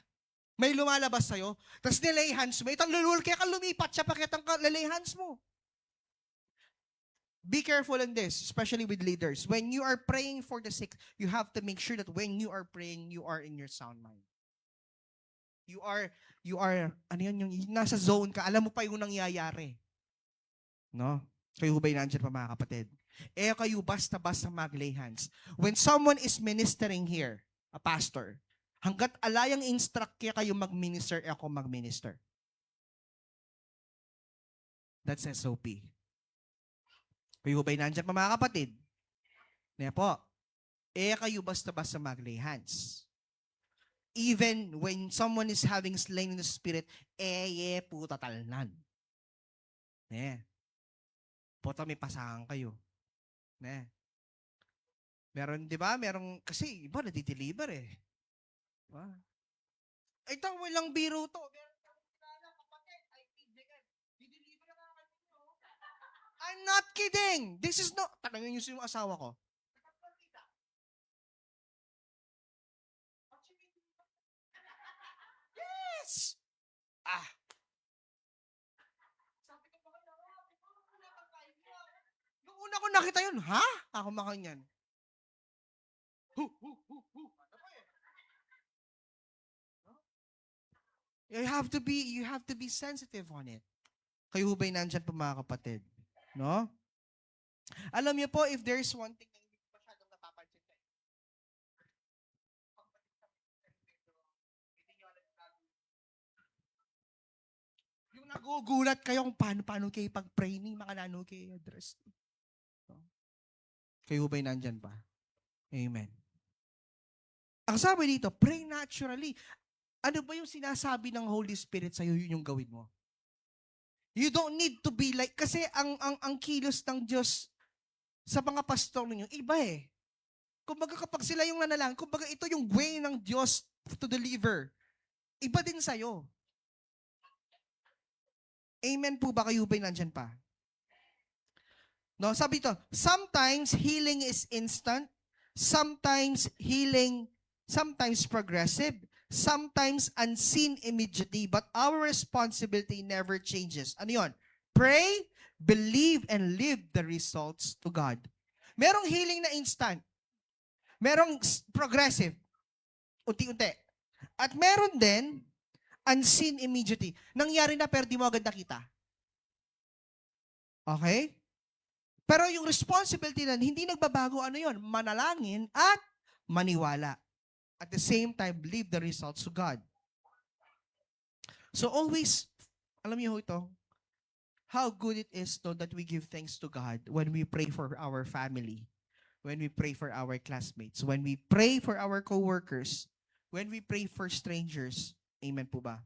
[SPEAKER 3] may lumalabas sa'yo, tapos nilay hands mo, itang lulul, kaya ka lumipat siya, pakitang ka, nilay hands mo. Be careful in this, especially with leaders. When you are praying for the sick, you have to make sure that when you are praying, you are in your sound mind. You are, yung nasa zone ka, alam mo pa yung nangyayari. No? Kayo ba'y nandiyan pa mga kapatid? Kayo basta-basta mag-lay hands. When someone is ministering here, a pastor, hanggat alayang instruct kayo mag-minister, ako mag-minister. That's SOP. Kayo ba'y nandiyan pa mga kapatid? Kaya po, kayo basta-basta mag-lay hands. Even when someone is having slain in the spirit, puta talnan. Puta may pasangan kayo. Meron, di ba? Meron, kasi iba nadideliver Diba? Ito, walang biro to. Meron kang kilala, kapatid, ay kaibigan. Dideliver na kanino. I'm not kidding. This is not, tanongin niyo yung asawa ko. Yes! Sabi ko pa nung una ko nakita yun, ha? Ako makanyan. You have to be sensitive on it. Kayo ba'y nandyan po mga kapatid? No? Alam niyo po, if there's one thing na hindi masyadong napapansin tayo, yung nagugulat kayo kung paano kayo pag-pray ni mga nano kayo address. No? Kayo ba'y nandyan pa? Amen. Ang sabi dito, pray naturally. Ano ba yung sinasabi ng Holy Spirit sa'yo, yun yung gawin mo? You don't need to be like, kasi ang kilos ng Diyos sa mga pastor ninyo, iba Kumbaga kapag sila yung nanalangin, kumbaga ito yung way ng Diyos to deliver. Iba din sa'yo. Amen po ba? Kayo ba'y nandyan pa? No, sabi ito, sometimes healing is instant, sometimes progressive, sometimes unseen immediately, but our responsibility never changes. Ano yun? Pray, believe, and leave the results to God. Merong healing na instant. Merong progressive. Unti-unti. At meron din, unseen immediately. Nangyari na pero di mo agad nakita. Okay? Pero yung responsibility na hindi nagbabago, ano yun? Manalangin at maniwala. At the same time, leave the results to God. So always, alam niyo ito, how good it is though that we give thanks to God when we pray for our family, when we pray for our classmates, when we pray for our co-workers, when we pray for strangers. Amen po ba?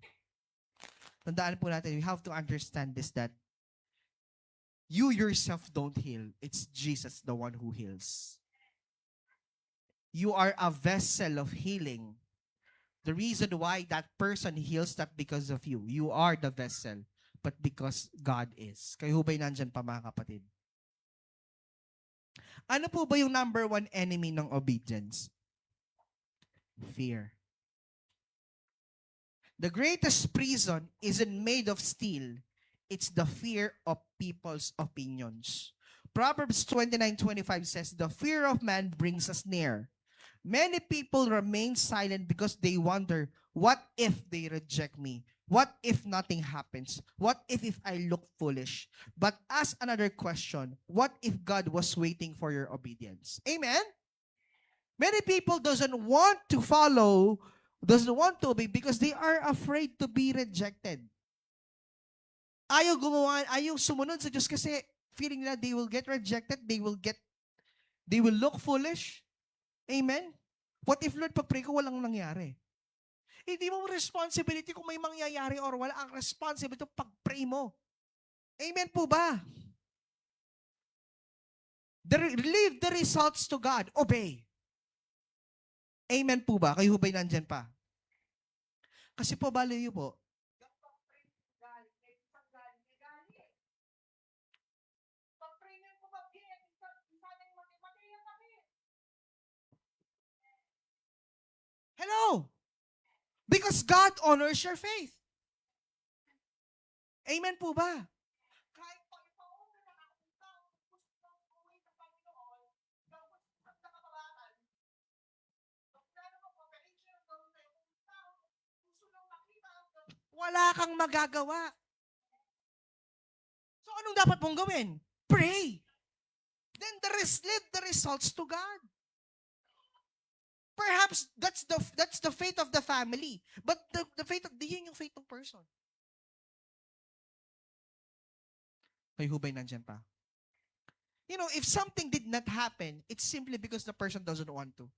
[SPEAKER 3] Tandaan po natin, we have to understand this, that you yourself don't heal. It's Jesus, the one who heals. You are a vessel of healing. The reason why that person heals not because of you. You are the vessel, but because God is. Kayo ba'y nandyan pa mga kapatid? Ano po ba yung number one enemy ng obedience? Fear. The greatest prison isn't made of steel. It's the fear of people's opinions. Proverbs 29:25 says, the fear of man brings us near. Many people remain silent because they wonder, what if they reject me? What if nothing happens? What if I look foolish? But ask another question, what if God was waiting for your obedience? Amen? Many people doesn't want to obey because they are afraid to be rejected. Ayaw sumunod sa Diyos kasi feeling nila they will get rejected, they will look foolish. Amen? What if, Lord, pag-pray ko, walang nangyari? Hindi mo responsibility kung may mangyayari or wala. Ang responsibility pag-pray mo. Amen po ba? Leave the results to God. Obey. Amen po ba? Kayo ba'y nandyan pa? Kasi po, baliw po, Hello! Because God honors your faith. Amen po ba? Kahit pa ipauna na ang tao, gusto ng buhay ng Panginoon, gawin sa nakabatan, kaya naman po, behavior ng gawin tayo, kung tao, gusto nang makita ang gawin, wala kang magagawa. So, anong dapat mong gawin? Pray. Then leave the results to God. Perhaps that's the faith of the family. But the faith of yun yung faith ng person. Kayo hubay nandyan pa. You know, if something did not happen, it's simply because the person doesn't want to.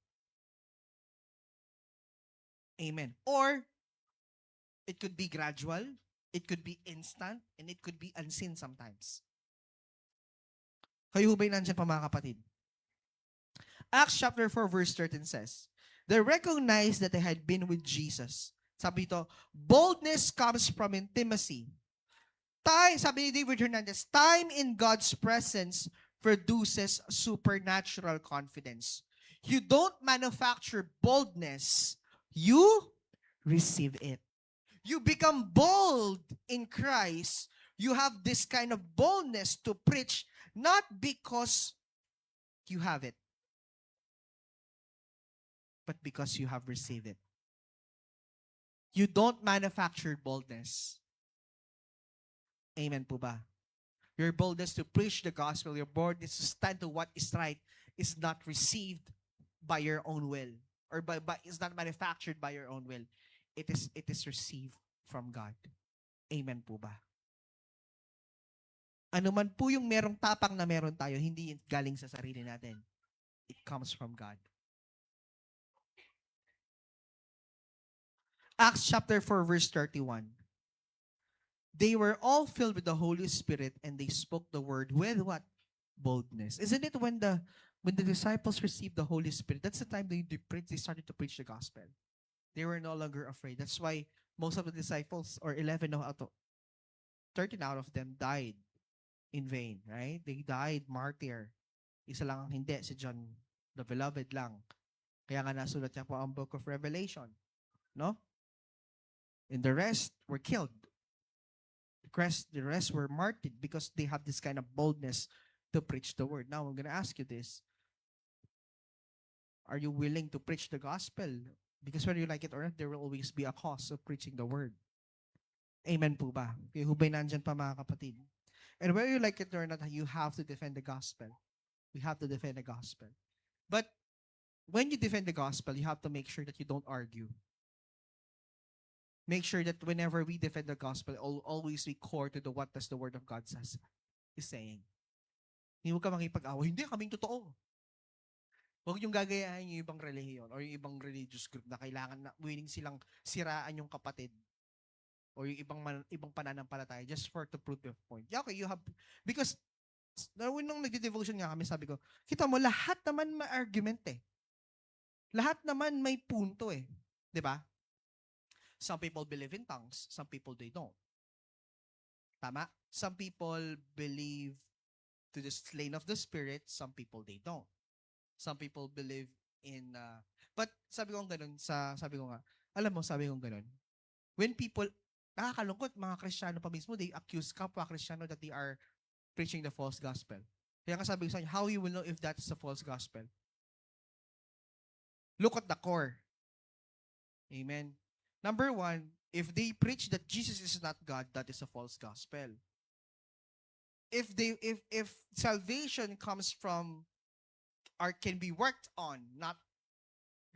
[SPEAKER 3] Amen. Or, it could be gradual, it could be instant, and it could be unseen sometimes. Kayo hubay nandyan pa mga kapatid. Acts chapter 4 verse 13 says, they recognized that they had been with Jesus. Sabi ito, boldness comes from intimacy. Sabi ni David Hernandez, time in God's presence produces supernatural confidence. You don't manufacture boldness, you receive it. You become bold in Christ. You have this kind of boldness to preach, not because you have it, but because you have received it. You don't manufacture boldness. Amen po ba? Your boldness to preach the gospel, your boldness to stand to what is right is not received by your own will, or is not manufactured by your own will. It is received from God. Amen po ba? Ano man po yung merong tapang na meron tayo, hindi galing sa sarili natin. It comes from God. Acts chapter 4 verse 31. They were all filled with the Holy Spirit and they spoke the word with what? Boldness. Isn't it when the disciples received the Holy Spirit, that's the time they started to preach the gospel. They were no longer afraid. That's why most of the disciples, or 13 out of them died in vain, right? They died martyr. Isa lang ang hindi, si John the Beloved lang. Kaya nga nasulat niya po ang Book of Revelation. No? And the rest were killed. The rest were martyred because they have this kind of boldness to preach the word. Now, I'm going to ask you this. Are you willing to preach the gospel? Because whether you like it or not, there will always be a cause of preaching the word. Amen po ba? Kaya hubay nandyan pa mga kapatid. And whether you like it or not, you have to defend the gospel. We have to defend the gospel. But when you defend the gospel, you have to make sure that you don't argue. Make sure that whenever we defend the gospel, always we core to what does the word of God is saying. Hindi mo ka makipag-away. Hindi, kaming totoo. Huwag yung gagayahin yung ibang relihiyon or yung ibang religious group na kailangan na willing silang siraan yung kapatid or yung ibang pananampalataya just for to prove your point. Yeah, okay, you have, because nung nagde-devotion nga kami, sabi ko, kita mo, lahat naman may argument eh. Lahat naman may punto eh. 'Di ba? Some people believe in tongues, some people they don't. Tama? Some people believe to the slain of the spirit, some people they don't. Some people believe in but sabi ko ganun sabi ko nga, alam mo, sabi ko ganun. When people, nakakalungkot, mga Kristiyano pa mismo, they accuse kapwa Kristiyano that they are preaching the false gospel. Kaya nga sabi ko sa inyo, how you will know if that is a false gospel? Look at the core. Amen. Number one, if they preach that Jesus is not God, that is a false gospel. If salvation comes from or can be worked on, not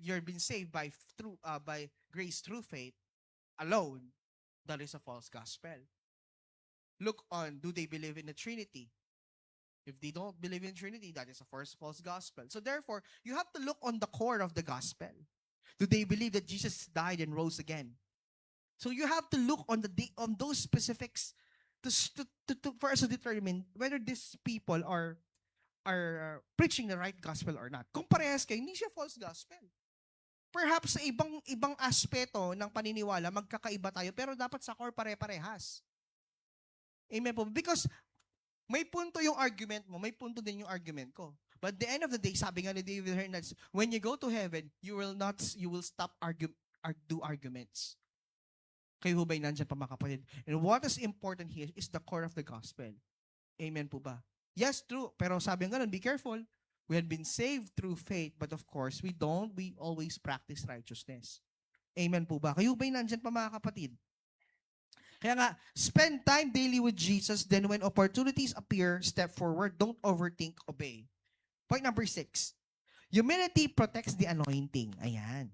[SPEAKER 3] you're being saved by grace through faith alone, that is a false gospel. Look on, do they believe in the Trinity? If they don't believe in Trinity, that is a false gospel. So therefore, you have to look on the core of the gospel. Do they believe that Jesus died and rose again? So you have to look on those specifics for us to determine whether these people are preaching the right gospel or not. Kung parehas kayo, hindi siya false gospel. Perhaps sa ibang aspeto ng paniniwala, magkakaiba tayo, pero dapat sa core pare-parehas. Amen po. Because may punto yung argument mo, may punto din yung argument ko. But the end of the day, sabi nga ni David Hernandez, when you go to heaven, you will stop do arguments. Kayo ba'y nandyan pa mga kapatid? And what is important here is the core of the gospel. Amen po ba? Yes, true. Pero sabi nga ganun, be careful. We had been saved through faith, but of course, we always practice righteousness. Amen po ba? Kayo ba'y nandyan pa mga kapatid? Kaya nga, spend time daily with Jesus, then when opportunities appear, step forward, don't overthink, obey. Point number 6. Humility protects the anointing. Ayan.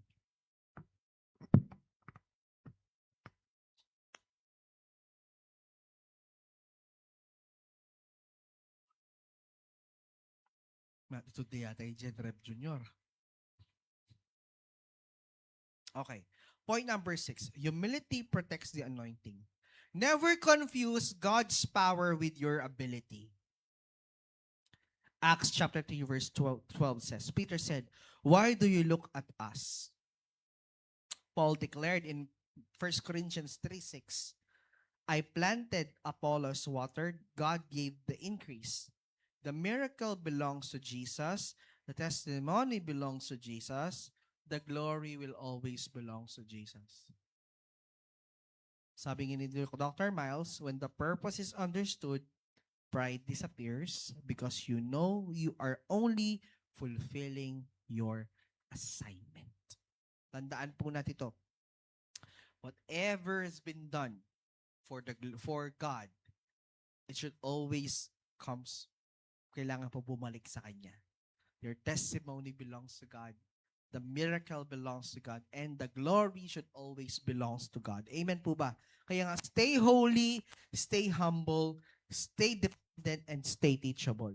[SPEAKER 3] Ito di yata yung Gen Rev Junior. Okay. Point number 6. Humility protects the anointing. Never confuse God's power with your ability. Acts chapter 3 verse 12 says, Peter said, "Why do you look at us?" Paul declared in 1 Corinthians 3:6, "I planted, Apollos watered, God gave the increase." The miracle belongs to Jesus. The testimony belongs to Jesus. The glory will always belong to Jesus. Sabi ni Dr. Miles, when the purpose is understood, pride disappears because you know you are only fulfilling your assignment. Tandaan po natin ito. Whatever has been done for God, it should always kailangan po bumalik sa Kanya. Your testimony belongs to God. The miracle belongs to God. And the glory should always belongs to God. Amen po ba? Kaya nga, stay holy, stay humble, stay dependent, and stay teachable.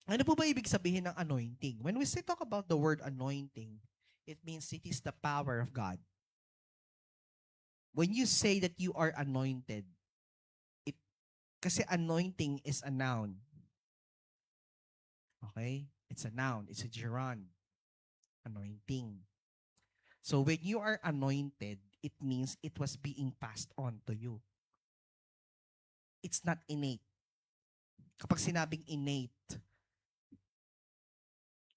[SPEAKER 3] Ano po ba ibig sabihin ng anointing? When we talk about the word anointing, it means it is the power of God. When you say that you are anointed, kasi anointing is a noun. Okay? It's a noun. It's a gerund. Anointing. So when you are anointed, it means it was being passed on to you. It's not innate. Kapag sinabing innate,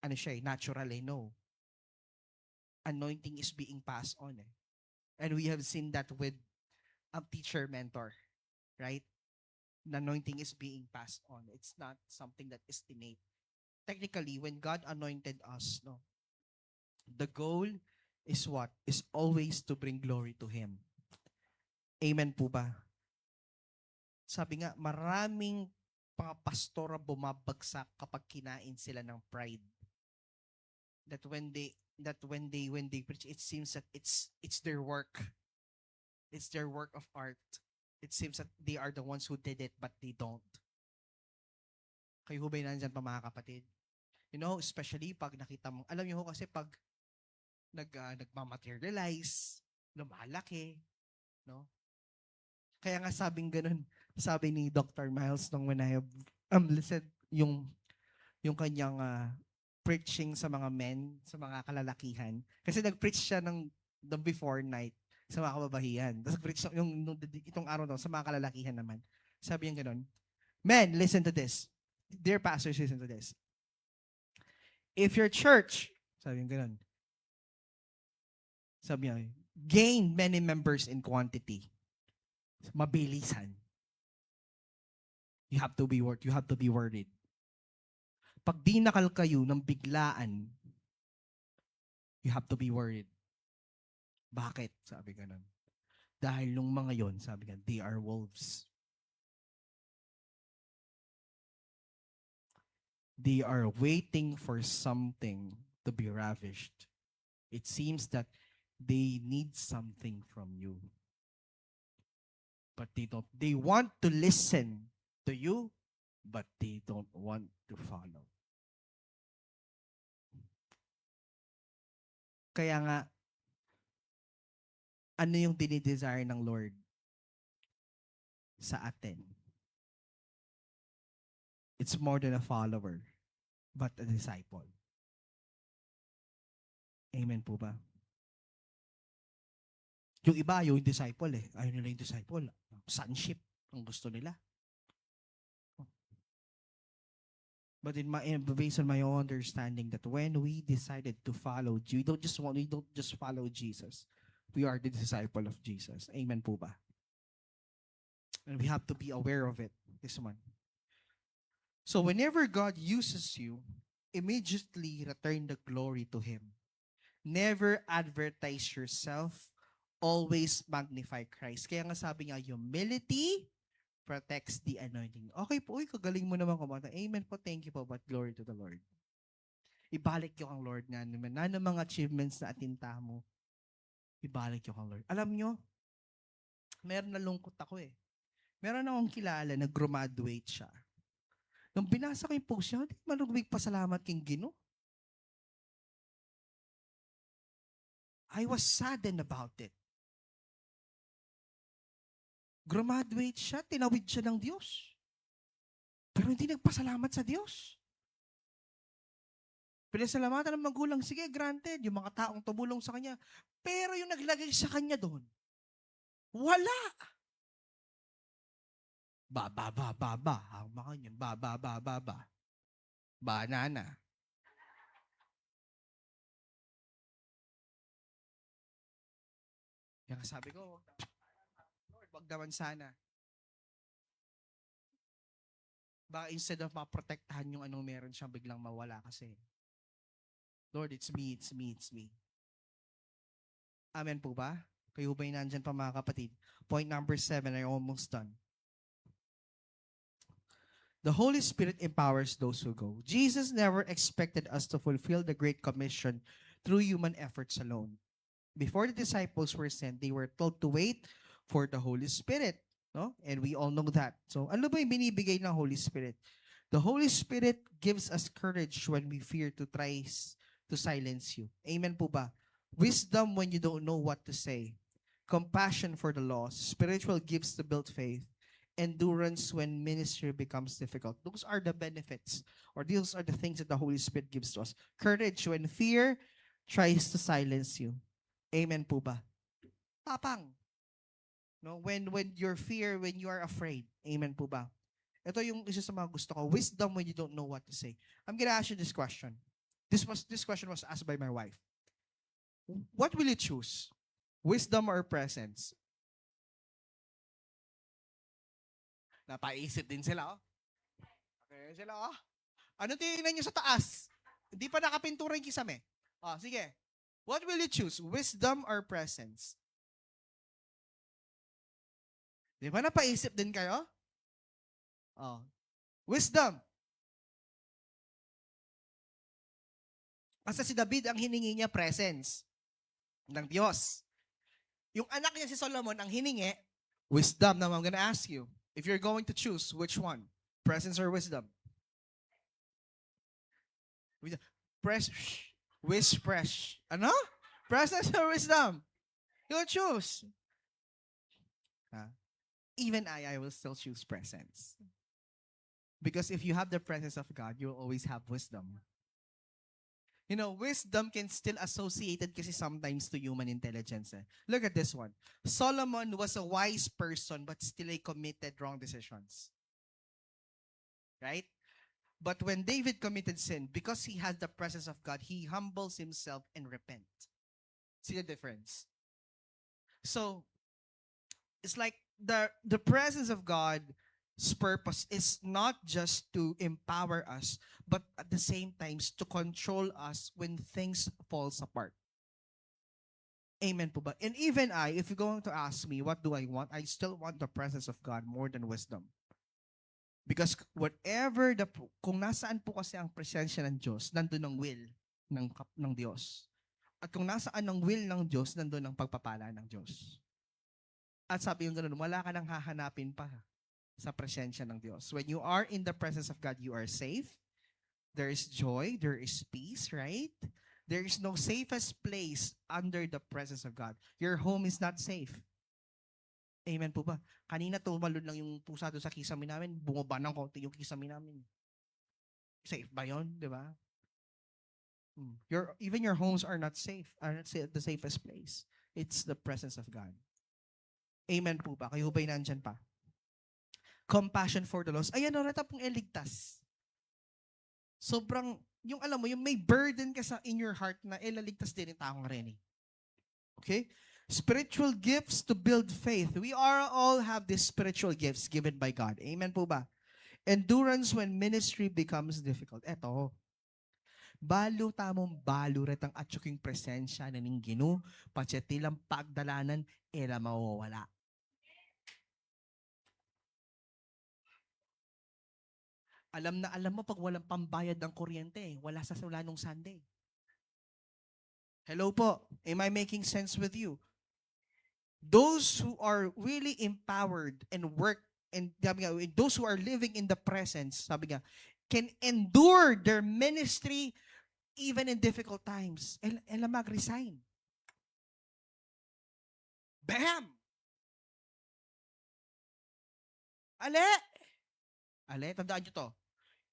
[SPEAKER 3] ano siya natural no. Anointing is being passed on And we have seen that with a teacher mentor, right? The anointing is being passed on. It's not something that is innate. Technically, when God anointed us, the goal is what? Is always to bring glory to Him. Amen po ba? Sabi nga, maraming mga pastora bumabagsak kapag kinain sila ng pride. That when they preach, it seems that it's their work. It's their work of art. It seems that they are the ones who did it, but they don't. Kayo ho ba yun nandyan pa mga kapatid? Especially pag nakita mo, alam niyo ho kasi pag nagmamaterialize, lumalaki, no? Kaya nga sabing ganun, sabi ni Dr. Miles nung when I have listened yung kanyang preaching sa mga men, sa mga kalalakihan. Kasi nag-preach siya ng the before night sa mga kababahihan. Tapos preach itong araw sa mga kalalakihan naman. Sabi niya ganun, "Men, listen to this. Dear pastors, listen to this. If your church," sabi niya ganun, sabi niya, "gain many members in quantity," mabilisan, you have to be worried. Pag dinakal kayo ng biglaan, you have to be worried. Bakit? Sabi ganun. Dahil nung mga yon, sabi nga, they are wolves. They are waiting for something to be ravished. It seems that they need something from you. But they don't. They want to listen to you, but they don't want to follow. Kaya nga, ano yung dinidesire ng Lord sa atin? It's more than a follower, but a disciple. Amen po ba? Yung iba, yung disciple ayaw nila yung disciple. Sonship ang gusto nila. But based on my own understanding that when we decided to follow, we don't just follow Jesus. We are the disciple of Jesus. Amen po ba? And we have to be aware of it. This one. So whenever God uses you, immediately return the glory to Him. Never advertise yourself. Always magnify Christ. Kaya nga sabi nga, humility protects the anointing. Okay po, kagaling mo naman kumanta. Amen po, thank you po, but glory to the Lord. Ibalik yung ang Lord nga naman. Na mga achievements na atinta mo, ibalik yung ang Lord. Alam nyo, meron na lungkot ako eh. Meron akong kilala na graduate siya. Nung binasa ko yung post niya, hindi man pasalamat king Gino. I was saddened about it. Graduate siya, tinawid siya ng Diyos. Pero hindi nagpasalamat sa Diyos. Pinasalamatan ng magulang, sige, granted, yung mga taong tumulong sa kanya. Pero yung naglagay sa kanya doon, wala. Ba. Ang mga yun, ba. Banana. Kaya sabi ko, Lord, wag naman sana. Baka instead of maprotektahan yung anong meron siyang biglang mawala kasi. Lord, it's me. Amen po ba? Kayo ba'y nandyan pa mga kapatid? Point number 7, I'm almost done. The Holy Spirit empowers those who go. Jesus never expected us to fulfill the Great Commission through human efforts alone. Before the disciples were sent, they were told to wait for the Holy Spirit. No? And we all know that. So, ano ba yung binibigay ng Holy Spirit? The Holy Spirit gives us courage when we fear to try to silence you. Amen po ba? Wisdom when you don't know what to say. Compassion for the lost. Spiritual gifts to build faith. Endurance when ministry becomes difficult. Those are the benefits, or those are the things that the Holy Spirit gives to us. Courage when fear tries to silence you. Amen po ba? Tapang. No, when your fear, when you are afraid. Amen po ba? Ito yung isa sa mga gusto ko. Wisdom when you don't know what to say. I'm gonna ask you this question. This question was asked by my wife. What will you choose? Wisdom or presence? Napaisip din sila, oh. Okay, sila, oh. Ano tingnan nyo sa taas? Hindi pa nakapintura yung kisame. Oh, sige. What will you choose? Wisdom or presence? Di ba napaisip din kayo? Oh. Wisdom. Kasi si David, ang hiningi niya presence ng Diyos. Yung anak niya si Solomon, ang hiningi, wisdom. Now I'm gonna ask you, if you're going to choose, which one? Presence or wisdom? Fresh. Ano? Presence or wisdom? You choose. Even I will still choose presence. Because if you have the presence of God, you'll always have wisdom. You know, wisdom can still associated kasi sometimes to human intelligence. Look at this one. Solomon was a wise person but still he committed wrong decisions. Right? But when David committed sin, because he has the presence of God, he humbles himself and repent. See the difference? So, it's like the presence of God's purpose is not just to empower us, but at the same time to control us when things falls apart. Amen po ba? And even if you're going to ask me, what do I want? I still want the presence of God more than wisdom. Because kung nasaan po kasi ang presensya ng Diyos, nandun ang will ng Diyos. At kung nasaan ang will ng Diyos, nandun ang pagpapala ng Diyos. At sabi yung ganun, wala ka nang hahanapin pa sa presensya ng Diyos. When you are in the presence of God, you are safe. There is joy. There is peace, right? There is no safest place under the presence of God. Your home is not safe. Amen po ba? Kanina tumalon lang yung pusa doon sa kisame namin, bumaba ng konti yung kisame namin. Safe ba yun? Di ba? Even your homes are not safe, are not the safest place. It's the presence of God. Amen po ba? Kayo ba'y nandyan pa? Compassion for the lost. Ayan, narata pong iligtas. sobrang, yung alam mo, yung may burden ka sa in your heart na ilaligtas din yung taong rin. Okay? Spiritual gifts to build faith. We are all have these spiritual gifts given by God. Amen po ba? Endurance when ministry becomes difficult. Eto, balo tamong balo ret ang atsuking presensya na ning Ginu, patsetilang pagdalanan, era mawawala. Alam na alam mo pag walang pambayad ng kuryente, wala sa wala nung Sunday. Hello po, am I making sense with you? Those who are really empowered and work, and sabi nga, those who are living in the presence, sabi nga, can endure their ministry even in difficult times. Ela mag-resign. Bam! Ale, tandaan nyo to.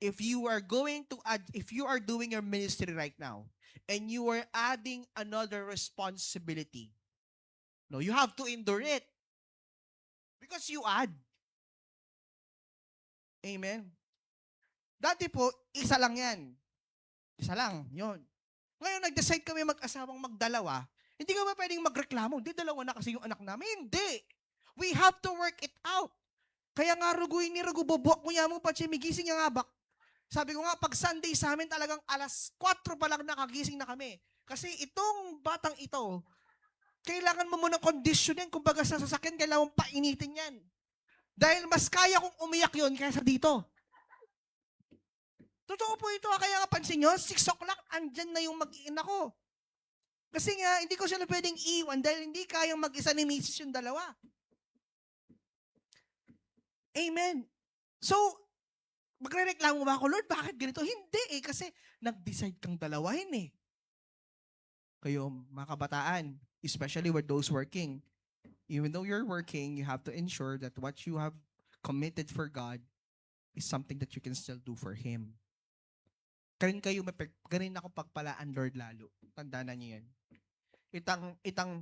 [SPEAKER 3] If you are going to add, if you are doing your ministry right now, and you are adding another responsibility, no, you have to endure it. Because you add. Amen. Dati po, isa lang yan. Isa lang, yun. Ngayon, nag-decide kami mag-asawang magdalawa, hindi ka ba pwedeng magreklamo? Hindi, dalawa na kasi yung anak namin. Hindi. We have to work it out. Kaya nga ruguin ni Rugo, bubuak mo niya mo pa siya, migising niya nga bak. Sabi ko nga, pag Sunday sa amin talagang alas 4 pa lang nakagising na kami. Kasi itong batang ito, kailangan mo munang conditionin. Kumbaga sa sasakyan, kailangan mong painitin yan. Dahil mas kaya kong umiyak yun kaysa dito. Totoo po ito. Kaya nga pansin nyo, 6 o'clock, andyan na yung mag-iina ko. Kasi nga, hindi ko sila pwedeng iwan dahil hindi kayang mag-isa ni Mrs. yung dalawa. Amen. So, magre-reklamo ba ako, Lord, bakit ganito? Hindi kasi nag-decide kang dalawahin Kayo, mga kabataan, especially with those working, even though you're working, you have to ensure that what you have committed for God is something that you can still do for Him. Ganin ako pagpalaan, Lord, lalo. Tandaan na niyo yan. Itang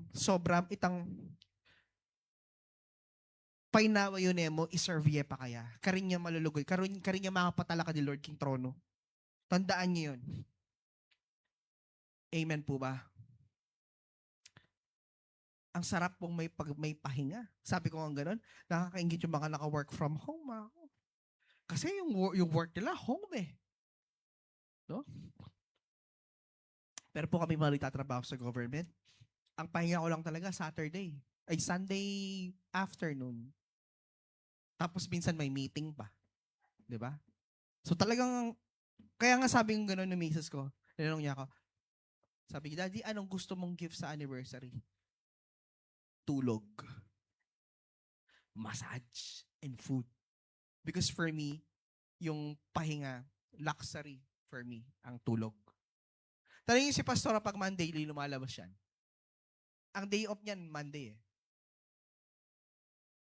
[SPEAKER 3] painawa yun mo, iservye pa kaya. Karin niya malulugoy. Karin niya makapatala ka ni Lord King Trono. Tandaan niyo yun. Amen po ba? Ang sarap pong may pahinga. Sabi ko nga gano'n, nakakaingit yung mga naka-work from home. Kasi yung work nila, home No? Pero po kami mga nagtatrabaho sa government. Ang pahinga ko lang talaga Sunday afternoon. Tapos minsan may meeting pa. 'Di ba? So talagang, kaya nga sabi ng gano'n ng misis ko, tinanong niya ako, sabi niya, Daddy, anong gusto mong gift sa anniversary? Tulog. Massage. And food. Because for me, yung pahinga, luxury for me, ang tulog. Tanongin si Pastora pag Monday, lumalabas yan. Ang day off niyan, Monday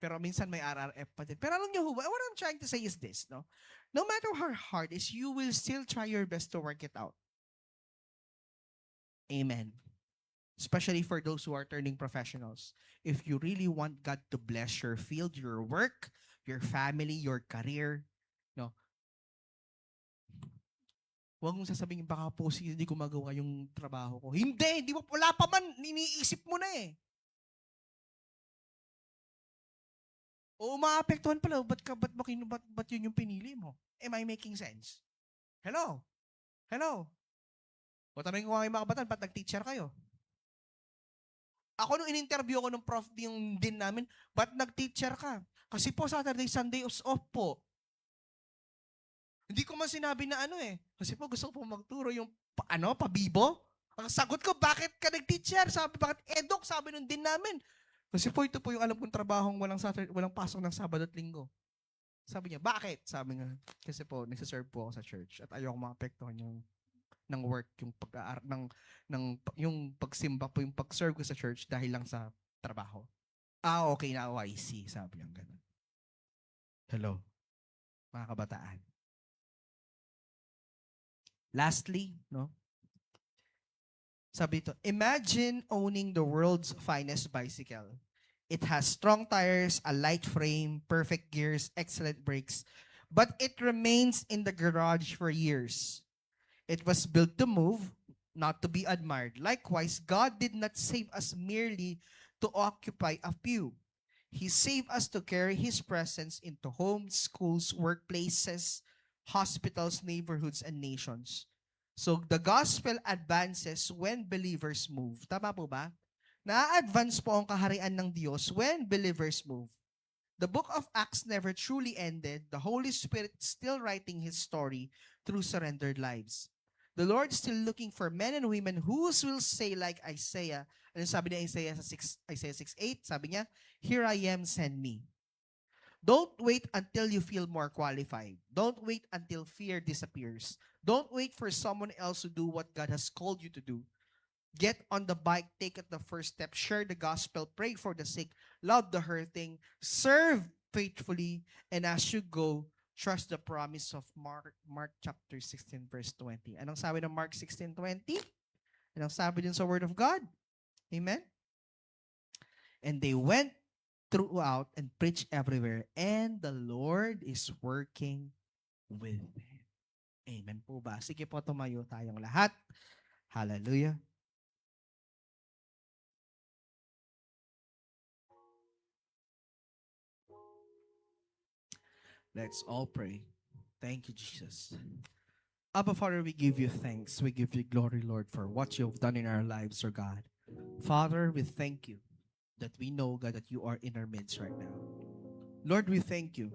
[SPEAKER 3] Pero minsan may RRF pa din. Pero alam niyo what I'm trying to say is this, no? No matter how hard it is, you will still try your best to work it out. Amen. Especially for those who are turning professionals. If you really want God to bless your field, your work, your family, your career, no? Huwag mong sasabihin, baka po hindi ko magawa yung trabaho ko. Hindi mo, wala pa man, iniisip mo na O maapektuhan pala, ba't yun yung pinili mo? Am I making sense? Hello? O tanongin ko nga yung mga kabataan, ba't nag-teacher kayo? Ako nung in-interview ko ng prof, yung din namin, ba't nag-teacher ka? Kasi po Saturday, Sunday off po. Hindi ko man sinabi na Kasi po gusto ko po magturo yung, pabibo? Ang sagot ko, bakit ka nag-teacher? Sabi, bakit edok? Sabi nung din namin. Kasi po, ito po yung alam kong trabahong walang pasok ng Sabado at Linggo. Sabi niya, bakit? Sabi nga, kasi po, nagsaserve po ako sa church at ayoko maapektuhan yung ng work, yung pagsimba po, yung pag-serve ko sa church dahil lang sa trabaho. Okay na, I see. Sabi niya ganun. Hello, mga kabataan. Lastly, no? Sabi ito, imagine owning the world's finest bicycle. It has strong tires, a light frame, perfect gears, excellent brakes, but it remains in the garage for years. It was built to move, not to be admired. Likewise, God did not save us merely to occupy a pew. He saved us to carry His presence into homes, schools, workplaces, hospitals, neighborhoods, and nations. So the gospel advances when believers move. Tama po ba? Na-advance po ang kaharian ng Diyos when believers move. The book of Acts never truly ended. The Holy Spirit is still writing His story through surrendered lives. The Lord is still looking for men and women who will say like Isaiah. Ano sabi ni Isaiah sa Isaiah 6:8? Sabi niya, "Here I am, send me." Don't wait until you feel more qualified. Don't wait until fear disappears. Don't wait for someone else to do what God has called you to do. Get on the bike, take it the first step, share the gospel, pray for the sick, love the hurting, serve faithfully, and as you go, trust the promise of Mark chapter 16 verse 20. Anong sabi ng Mark 16:20? Anong sabi din sa Word of God? Amen? And they went throughout and preached everywhere, and the Lord is working with them. Amen po ba? Sige po, tumayo tayong lahat. Hallelujah. Let's all pray. Thank you, Jesus. Abba, Father, we give you thanks. We give you glory, Lord, for what you have done in our lives, Lord God. Father, we thank you that we know, God, that you are in our midst right now. Lord, we thank you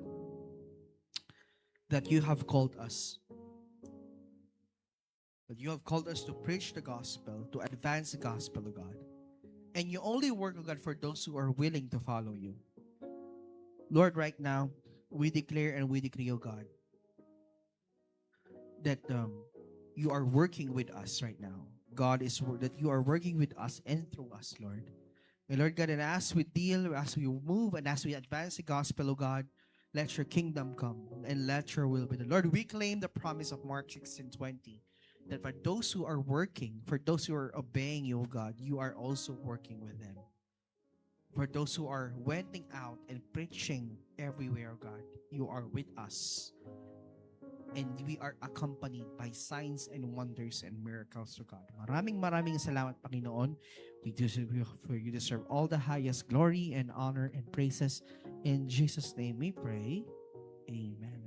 [SPEAKER 3] that you have called us. That you have called us to preach the gospel, to advance the gospel of God. And you only work, God, for those who are willing to follow you. Lord, right now, we declare and we decree, oh God, that you are working with us right now. God is that you are working with us and through us, Lord. And Lord God, and as we deal, as we move, and as we advance the gospel, oh God, let your kingdom come and let your will be done. Lord, we claim the promise of Mark 16:20 that for those who are working, for those who are obeying you, oh God, you are also working with them. For those who are wending out and preaching everywhere, oh God, you are with us. And we are accompanied by signs and wonders and miracles, oh God. Maraming salamat, Panginoon. For you deserve all the highest glory and honor and praises. In Jesus' name we pray. Amen.